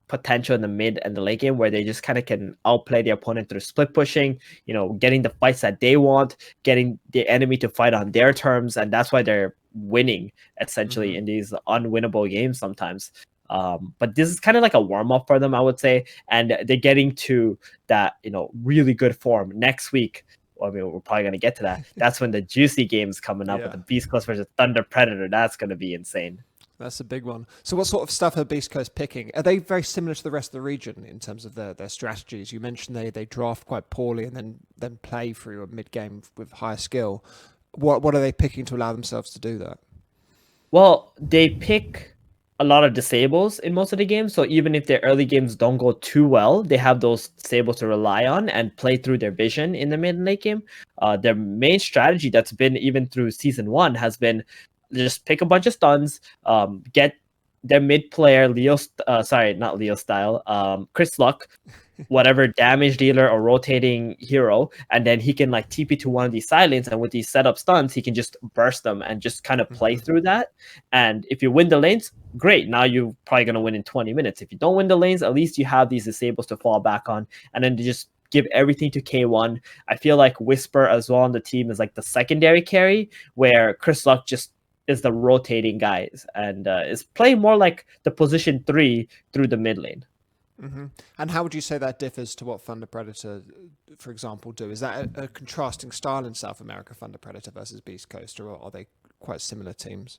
potential in the mid and the late game, where they just kind of can outplay the opponent through split pushing, getting the fights that they want, getting the enemy to fight on their terms, and that's why they're winning essentially in these unwinnable games sometimes. But this is kind of like a warm-up for them, I would say, and they're getting to that really good form next week. Well, I mean, we're probably going to get to that. That's when the juicy game's coming up with the Beast Coast versus Thunder Predator. That's going to be insane. That's a big one. So what sort of stuff are Beast Coast picking? Are they very similar to the rest of the region in terms of their strategies? You mentioned they draft quite poorly and then play through a mid-game with higher skill. What are they picking to allow themselves to do that? Well, they pick a lot of disables in most of the games. So even if their early games don't go too well, they have those disables to rely on and play through their vision in the mid and late game. Their main strategy that's been even through Season 1 has been just pick a bunch of stuns, get their mid player Chris Luck, whatever damage dealer or rotating hero, and then he can like TP to one of these side lanes, and with these setup stuns, he can just burst them and just kind of play through that. And if you win the lanes, great. Now you're probably gonna win in 20 minutes. If you don't win the lanes, at least you have these disables to fall back on, and then to just give everything to K1. I feel like Whisper as well on the team is like the secondary carry, where Chris Luck just is the rotating guys and is playing more like the position 3 through the mid lane. And how would you say that differs to what Thunder Predator, for example, do? Is that a contrasting style in South America, Thunder Predator versus Beast Coast, or are they quite similar teams?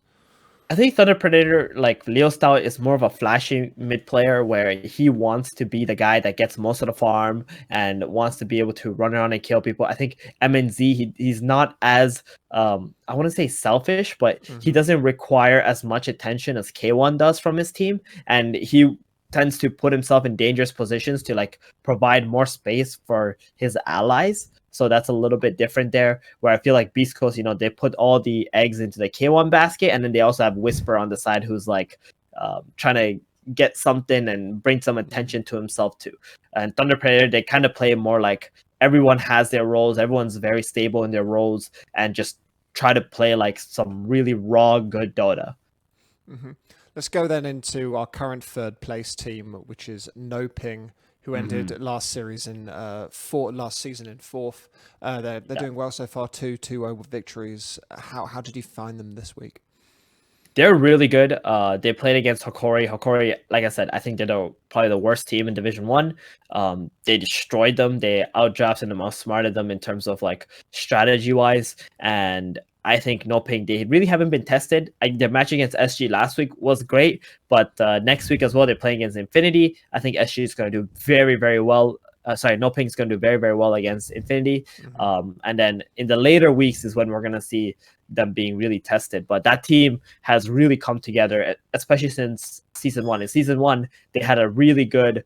I think Thunder Predator, like Leo style, is more of a flashy mid player where he wants to be the guy that gets most of the farm and wants to be able to run around and kill people. I think MNZ, he's not as, I want to say selfish, but he doesn't require as much attention as K1 does from his team. And he tends to put himself in dangerous positions to like provide more space for his allies. So that's a little bit different there, where I feel like Beast Coast, they put all the eggs into the K1 basket, and then they also have Whisper on the side who's like trying to get something and bring some attention to himself too. And Thunder Predator, they kind of play more like everyone has their roles, everyone's very stable in their roles, and just try to play like some really raw, good Dota. Let's go then into our current third place team, which is No Ping, who ended last season in fourth. They're doing well so far, 2-0 victories. How did you find them this week? They're really good. They played against Hokori. Hokori, like I said, I think they're probably the worst team in Division 1. They destroyed them. They outdrafted them, outsmarted them in terms of like strategy-wise. And I think No Ping, they really haven't been tested. Their match against SG last week was great, but next week as well, they're playing against Infinity. I think SG is going to do very, very well. No Ping is going to do very, very well against Infinity. And then in the later weeks is when we're going to see them being really tested. But that team has really come together, especially since Season 1. In Season 1, they had a really good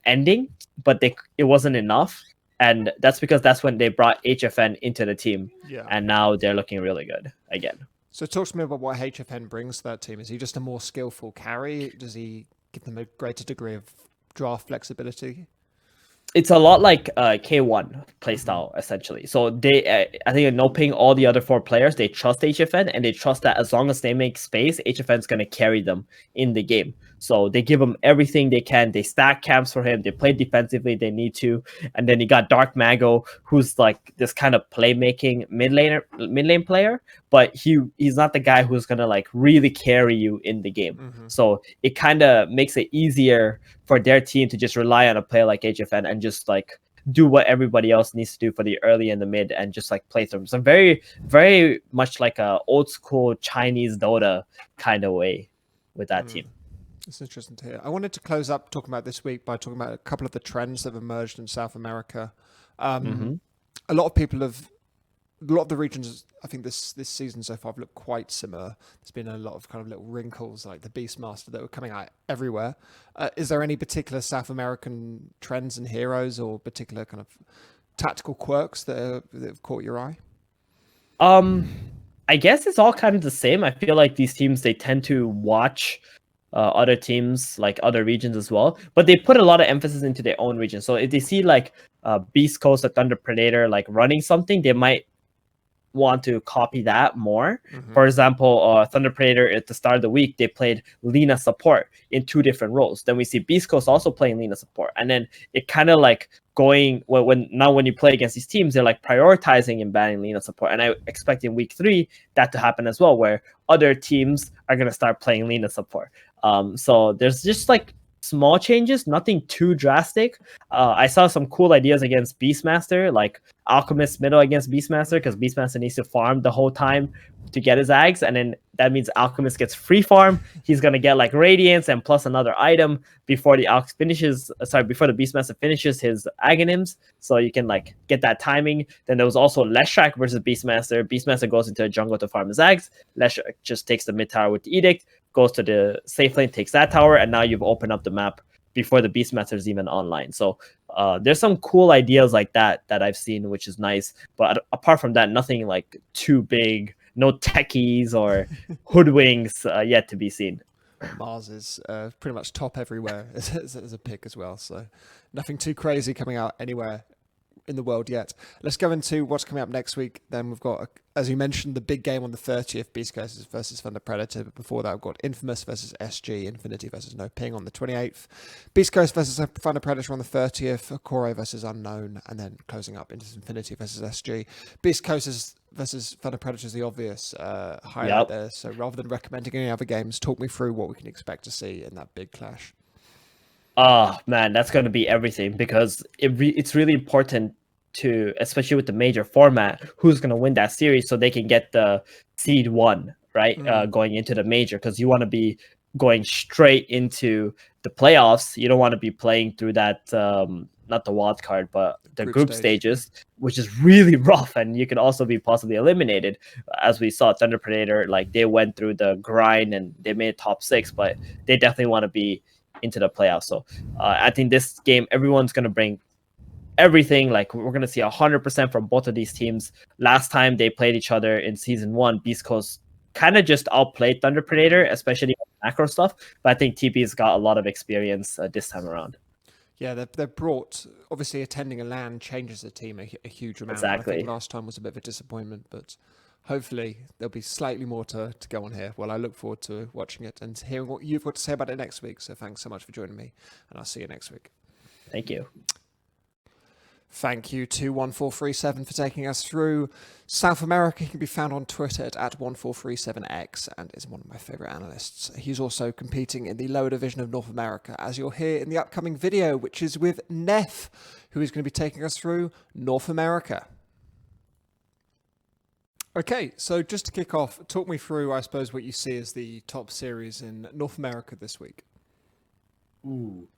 ending, but it wasn't enough. And that's when they brought HFN into the team. Yeah. And now they're looking really good again. So talk to me about what HFN brings to that team. Is he just a more skillful carry? Does he give them a greater degree of draft flexibility? It's a lot like K1 playstyle, essentially. So they, I think in No Ping, all the other 4 players, they trust HFN, and they trust that as long as they make space, HFN's going to carry them in the game. So they give him everything they can. They stack camps for him. They play defensively. They need to. And then you got Dark Mago, who's like this kind of playmaking mid lane player, but he's not the guy who's going to like really carry you in the game. So it kind of makes it easier for their team to just rely on a player like HFN and just like do what everybody else needs to do for the early and the mid and just like play through. So very, very much like a old school Chinese Dota kind of way with that team. It's interesting to hear. I wanted to close up talking about this week by talking about a couple of the trends that have emerged in South America. A lot of people have, a lot of the regions, I think this season so far have looked quite similar. There's been a lot of kind of little wrinkles like the Beastmaster that were coming out everywhere. Is there any particular South American trends and heroes or particular kind of tactical quirks that have caught your eye? I guess it's all kind of the same. I feel like these teams, they tend to watch other teams, like other regions as well, but they put a lot of emphasis into their own region. So if they see like Beast Coast or Thunder Predator like running something, they might want to copy that more. For example, Thunder Predator at the start of the week, they played Lina support in 2 different roles. Then we see Beast Coast also playing Lina support, and then it kind of like going when you play against these teams, they're like prioritizing and banning Lina support. And I expect in week 3 that to happen as well, where other teams are gonna start playing Lina support. So there's just like small changes, nothing too drastic. I saw some cool ideas against Beastmaster, like Alchemist middle against Beastmaster, because Beastmaster needs to farm the whole time to get his Ags, and then that means Alchemist gets free farm. He's gonna get like Radiance and plus another item before the before the Beastmaster finishes his Aghanims, so you can like get that timing. Then there was also Leshrac versus Beastmaster. Beastmaster goes into a jungle to farm his Ags. Leshrac just takes the mid tower with the Edict, goes to the safe lane, takes that tower, and now you've opened up the map before the Beastmaster is even online. So there's some cool ideas like that I've seen, which is nice. But apart from that, nothing like too big, no techies or hoodwings yet to be seen. Mars is pretty much top everywhere as a pick as well. So nothing too crazy coming out anywhere in the world yet. Let's go into what's coming up next week. Then we've got, as you mentioned, the big game on the 30th, Beast Coast versus Thunder Predator. But before that, we've got Infamous versus SG, Infinity versus No Ping on the 28th, Beast Coast versus Thunder Predator on the 30th, Akore versus Unknown, and then closing up into Infinity versus SG. Beast Coast versus Thunder Predator is the obvious highlight there. So rather than recommending any other games, talk me through what we can expect to see in that big clash. Oh man, that's going to be everything, because it's really important to, especially with the major format, who's going to win that series so they can get the seed 1, right? Going into the major, because you want to be going straight into the playoffs. You don't want to be playing through that, not the wild card, but the group stages, which is really rough, and you could also be possibly eliminated. As we saw, Thunder Predator, like they went through the grind and they made top 6, but they definitely want to be into the playoffs. So I think this game, everyone's going to bring everything. Like we're going to see 100% from both of these teams. Last time they played each other in season 1, Beast Coast kind of just outplayed Thunder Predator, especially macro stuff. But I think TP's got a lot of experience this time around. Yeah, they've brought, obviously attending a LAN changes the team a huge amount. Exactly. I think last time was a bit of a disappointment, but hopefully there'll be slightly more to go on here. Well, I look forward to watching it and hearing what you've got to say about it next week. So thanks so much for joining me, and I'll see you next week. Thank you. Thank you to 1437 for taking us through South America. He can be found on Twitter at 1437x and is one of my favourite analysts. He's also competing in the lower division of North America, as you'll hear in the upcoming video, which is with Neff, who is going to be taking us through North America. Okay, so just to kick off, talk me through, I suppose, what you see as the top series in North America this week. Ooh.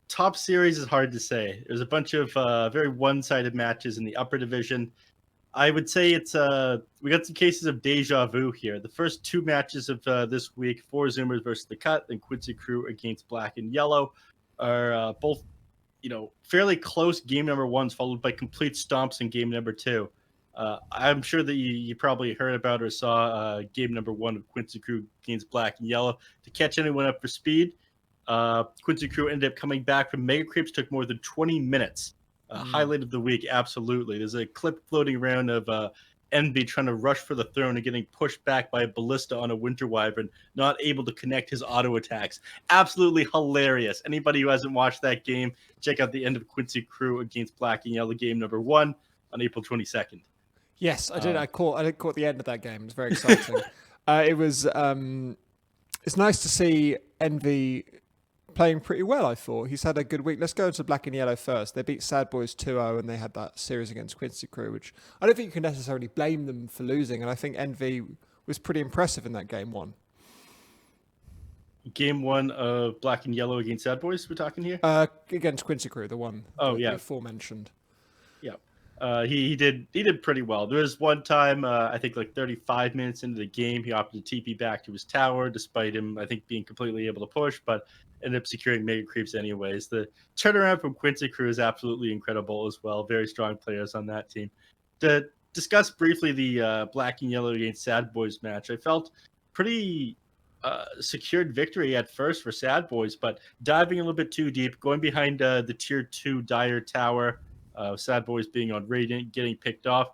Top series is hard to say. There's a bunch of very one-sided matches in the upper division. I would say it's we got some cases of deja vu here. The first 2 matches of this week, 4 Zoomers versus The Cut and Quincy Crew against Black and Yellow, are both, fairly close game number 1s, followed by complete stomps in game number 2. I'm sure that you probably heard about or saw game number 1 of Quincy Crew against Black and Yellow. To catch anyone up for speed, Quincy Crew ended up coming back from Mega Creeps, took more than 20 minutes. Highlight of the week, absolutely. There's a clip floating around of Envy trying to rush for the throne and getting pushed back by a ballista on a Winter Wyvern, not able to connect his auto attacks. Absolutely hilarious. Anybody who hasn't watched that game, check out the end of Quincy Crew against Black and Yellow game number 1 on April 22nd. Yes, I did. I caught the end of that game. It was very exciting. It was. It's nice to see Envy playing pretty well, I thought. He's had a good week. Let's go into Black and Yellow first. They beat Sad Boys 2-0 and they had that series against Quincy Crew, which I don't think you can necessarily blame them for losing. And I think Envy was pretty impressive in that game one. Game one of Black and Yellow against Sad Boys, we're talking here? Against Quincy Crew, the one yeah. the aforementioned. Yeah. He did pretty well. There was one time, I think like 35 minutes into the game, he opted to TP back to his tower, despite him, I think, being completely able to push, but ended up securing Mega Creeps anyways. The turnaround from Quincy Crew is absolutely incredible as well. Very strong players on that team. To discuss briefly the Black and Yellow against Sad Boys match, I felt pretty secured victory at first for Sad Boys, but diving a little bit too deep, going behind the tier 2 Dire Tower, Sad Boys being on Radiant, getting picked off,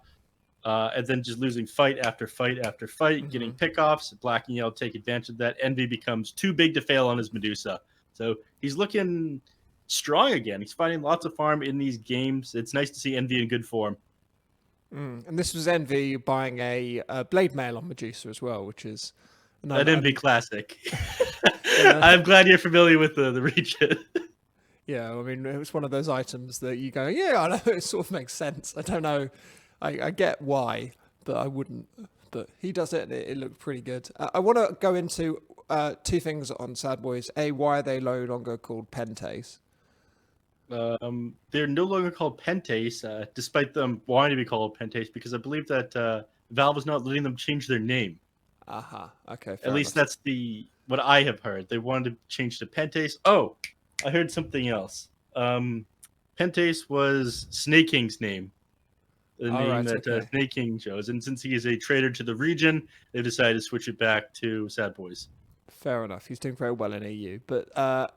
and then just losing fight after fight after fight, getting pickoffs. Black and Yellow take advantage of that. Envy becomes too big to fail on his Medusa. So he's looking strong again. He's finding lots of farm in these games. It's nice to see Envy in good form. And this was Envy buying a Blade Mail on Medusa as well, which is... An Envy classic. I'm glad you're familiar with the region. Yeah, I mean, it was one of those items that you go, yeah, I know, it sort of makes sense. I don't know, I get why, but I wouldn't. But he does it, and it looked pretty good. I want to go into two things on Sad Boys. A, why are they no longer called Pentes? They're no longer called Pentes, despite them wanting to be called Pentes, because I believe that Valve is not letting them change their name. Okay. At least that's what I have heard. They wanted to change to Pentes. Oh, I heard something else. Pentes was Snake King's name. The name that Snake King chose. And since he is a traitor to the region, they've decided to switch it back to Sad Boys. Fair enough. He's doing very well in EU, but... I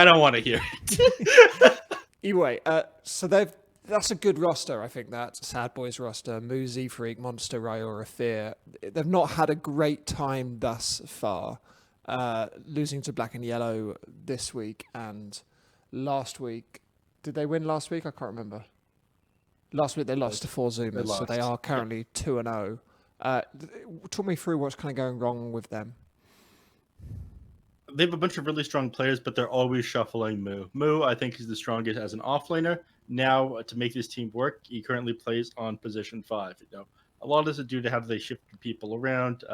don't want to hear it. Anyway, so that's a good roster, I think, that Sad Boys roster. Moo, Z-Freak, Monster, Ryora, Fear. They've not had a great time thus far. Losing to Black and Yellow this week and last week. Did they win last week? I can't remember. Last week they lost to 4 Zoomers, so they are currently 2-0. Talk me through what's kind of going wrong with them. They have a bunch of really strong players, but they're always shuffling Moo. Moo, I think, is the strongest as an offlaner. Now, to make this team work, he currently plays on position 5. A lot of this is due to how they shift people around.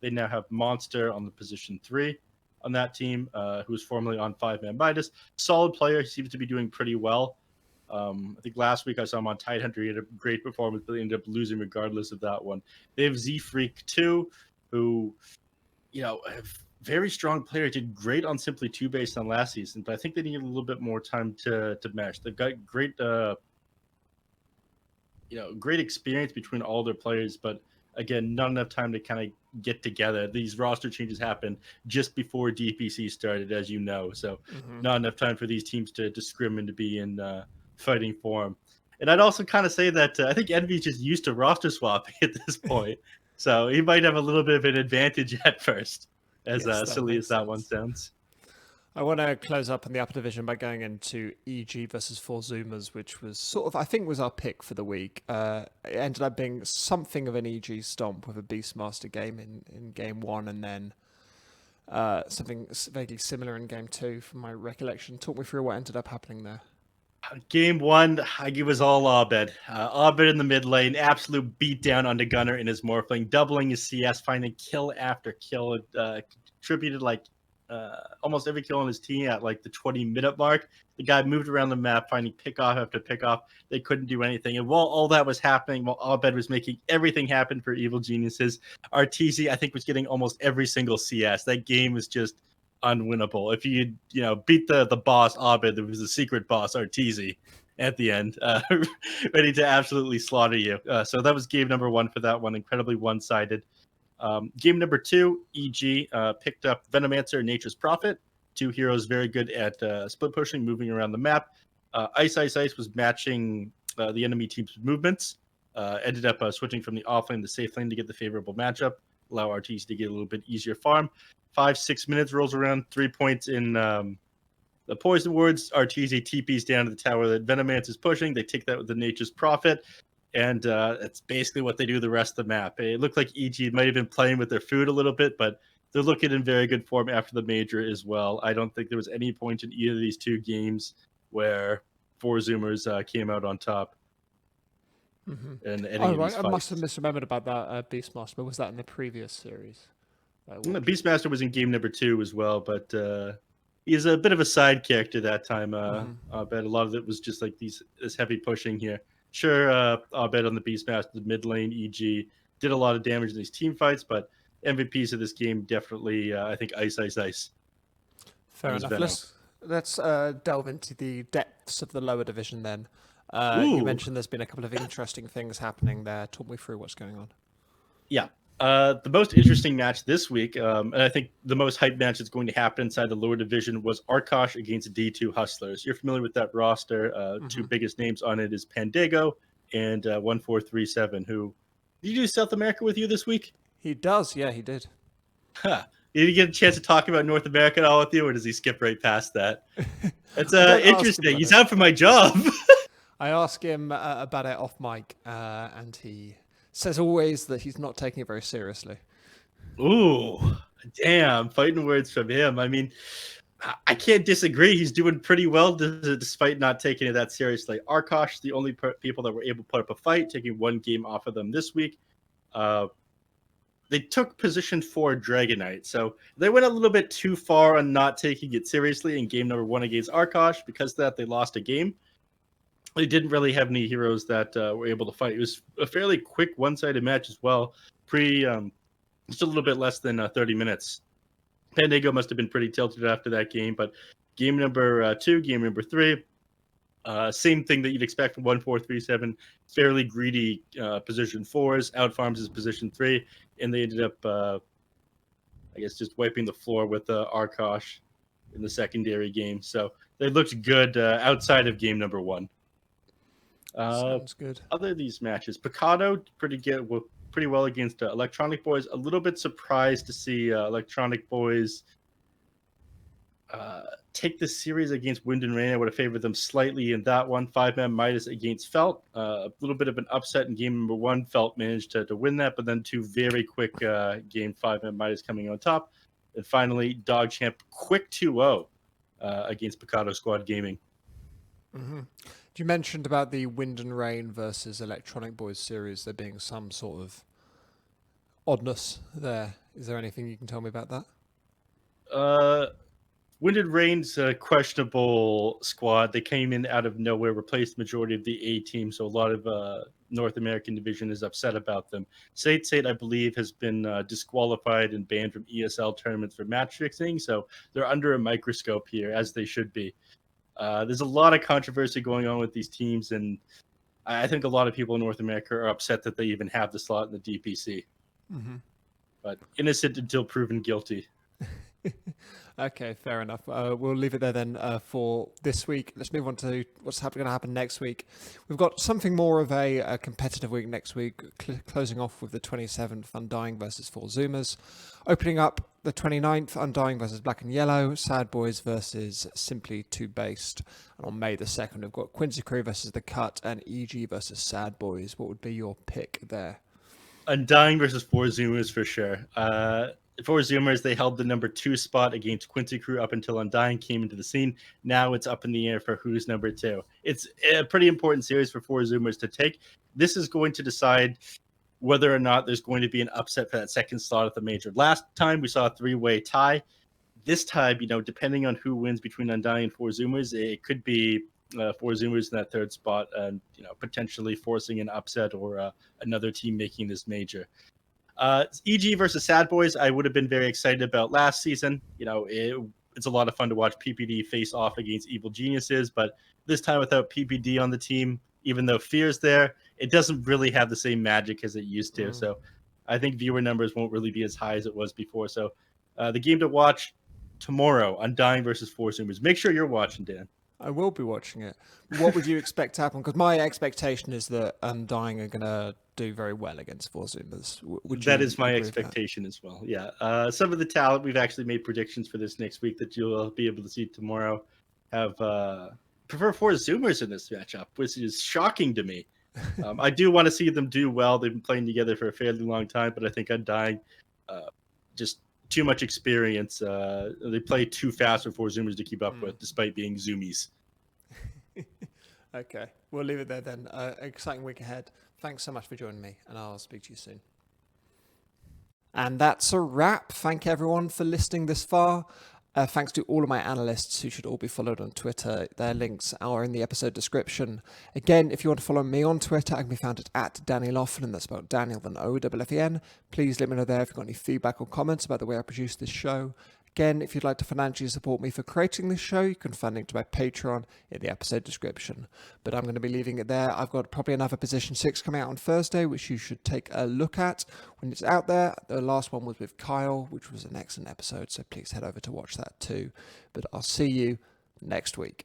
They now have Monster on the position 3 on that team, who was formerly on 5-man Midas. Solid player. He seems to be doing pretty well. I think last week I saw him on Tidehunter. He had a great performance, but they ended up losing regardless of that one. They have Z-Freak too, who, have very strong player. Did great on Simply 2 based on last season, but I think they need a little bit more time to mesh. They've got great, great experience between all their players, but again, not enough time to kind of get together. These roster changes happened just before DPC started, as you know, so not enough time for these teams to scrim and to be in fighting form. And I'd also kind of say that I think Envy's just used to roster swapping at this point, so he might have a little bit of an advantage at first. As silly as that one sounds. I want to close up in the upper division by going into EG versus 4 Zoomers, which was sort of, I think, was our pick for the week. It ended up being something of an EG stomp with a Beastmaster game in game 1, and then something vaguely similar in game 2, from my recollection. Talk me through what ended up happening there. Game 1, it was all Abed. Abed in the mid lane, absolute beatdown on the Gunner in his Morphling, doubling his CS, finding kill after kill. Contributed almost every kill on his team at the 20-minute mark. The guy moved around the map, finding pick-off after pick-off. They couldn't do anything. And while all that was happening, while Abed was making everything happen for Evil Geniuses, RTZ, I think, was getting almost every single CS. That game was just unwinnable. If you beat the boss Abed, there was a secret boss RTZ at the end, ready to absolutely slaughter you. So that was game number 1 for that one. Incredibly one-sided. Game number 2, EG picked up Venomancer and Nature's Prophet. 2 heroes very good at split pushing, moving around the map. Ice was matching the enemy team's movements. Ended up switching from the offlane to safe lane to get the favorable matchup, allow RTZ to get a little bit easier farm. 5-6 minutes rolls around, 3 points in the Poison Wards. RTZ TPs down to the tower that Venomance is pushing. They take that with the Nature's Prophet, and that's basically what they do the rest of the map. It looked like EG might have been playing with their food a little bit, but they're looking in very good form after the major as well. I don't think there was any point in either of these two games where Four Zoomers came out on top. In any Oh, of right. these I must have fights. misremembered about that Beastmaster. Was that in the previous series? Beastmaster was in game number 2 as well, but he's a bit of a side character that time. I bet a lot of it was just like this heavy pushing here. Sure, I bet on the Beastmaster mid lane, EG, did a lot of damage in these team fights, but MVPs of this game definitely, I think, Ice. Fair Use enough. Venom. Let's delve into the depths of the lower division then. You Ooh. mentioned there's been a couple of interesting things happening there. Talk me through what's going on. Yeah. The most interesting match this week, and I think the most hype match that's going to happen inside the lower division, was Arkosh against D2 Hustlers. You're familiar with that roster. Two biggest names on it is Pandago and 1437, who... Did you do South America with you this week? He does, yeah, he did. Huh. Did he get a chance to talk about North America at all with you, or does he skip right past that? It's I don't ask him interesting. about He's it. out for my job. I ask him about it off mic, and he says always that he's not taking it very seriously. Ooh, damn. Fighting words from him. I mean, I can't disagree. He's doing pretty well despite not taking it that seriously. Arkosh, the only people that were able to put up a fight, taking one game off of them this week. They took position 4 Dragonite, so they went a little bit too far on not taking it seriously in game number 1 against Arkosh. Because of that, they lost a game. They didn't really have any heroes that were able to fight. It was a fairly quick one-sided match as well. Just a little bit less than 30 minutes. Pandago must have been pretty tilted after that game, but game number 2, game number 3, same thing that you'd expect from 1437. Fairly greedy position 4s, outfarms his position 3, and they ended up, I guess, just wiping the floor with Arkosh in the secondary game. So they looked good outside of game number 1. Sounds good. Other of these matches, Picado pretty well against Electronic Boys. A little bit surprised to see Electronic Boys take the series against Wind and Rain. I would have favored them slightly in that one. 5-man Midas against Felt. A little bit of an upset in game number 1. Felt managed to win that, but then 2 very quick game 5-man Midas coming on top. And finally, Dog Champ quick 2-0 against Picado Squad Gaming. You mentioned about the Wind and Rain versus Electronic Boys series, there being some sort of oddness there. Is there anything you can tell me about that? Wind and Rain's a questionable squad. They came in out of nowhere, replaced the majority of the A team, so a lot of North American division is upset about them. Sate, I believe, has been disqualified and banned from ESL tournaments for match fixing, so they're under a microscope here, as they should be. There's a lot of controversy going on with these teams, and I think a lot of people in North America are upset that they even have the slot in the DPC. But innocent until proven guilty. Okay, fair enough. We'll leave it there then for this week. Let's move on to what's going to happen next week. We've got something more of a competitive week next week, closing off with the 27th, Undying versus Four Zoomers. Opening up the 29th, Undying versus Black and Yellow, Sad Boys versus Simply Too Based. And on May the 2nd, we've got Quincy Crew versus The Cut and EG versus Sad Boys. What would be your pick there? Undying versus Four Zoomers for sure. Four Zoomers, they held the number 2 spot against Quincy Crew up until Undying came into the scene. Now it's up in the air for who's number 2. It's a pretty important series for Four Zoomers to take. This is going to decide whether or not there's going to be an upset for that second slot at the major. Last time we saw a 3-way tie. This time, depending on who wins between Undying and Four Zoomers, it could be Four Zoomers in that 3rd spot and potentially forcing an upset or another team making this major. EG versus Sad Boys, I would have been very excited about last season. It's a lot of fun to watch PPD face off against Evil Geniuses, but this time without PPD on the team, even though Fear's there, it doesn't really have the same magic as it used to. So I think viewer numbers won't really be as high as it was before. So the game to watch tomorrow, Undying versus Four Zoomers. Make sure you're watching, Dan. I will be watching it. What would you expect to happen? Because my expectation is that Undying are going to do very well against Four Zoomers. That is my expectation as well. Yeah. Some of the talent, we've actually made predictions for this next week that you'll be able to see tomorrow, have prefer Four Zoomers in this matchup, which is shocking to me. I do want to see them do well. They've been playing together for a fairly long time, but I think Undying just too much experience. They play too fast for Zoomers to keep up with, despite being Zoomies. Okay, we'll leave it there then. Exciting week ahead. Thanks so much for joining me, and I'll speak to you soon. And that's a wrap. Thank everyone for listening this far. Thanks to all of my analysts who should all be followed on Twitter. Their links are in the episode description. Again, if you want to follow me on Twitter, I can be found at Daniel Offen, that's spelled Daniel then O-F-F-E-N. Please let me know there if you've got any feedback or comments about the way I produce this show. Again, if you'd like to financially support me for creating this show, you can find a link to my Patreon in the episode description. But I'm going to be leaving it there. I've got probably another Position 6 coming out on Thursday, which you should take a look at when it's out there. The last one was with Kyle, which was an excellent episode, so please head over to watch that too. But I'll see you next week.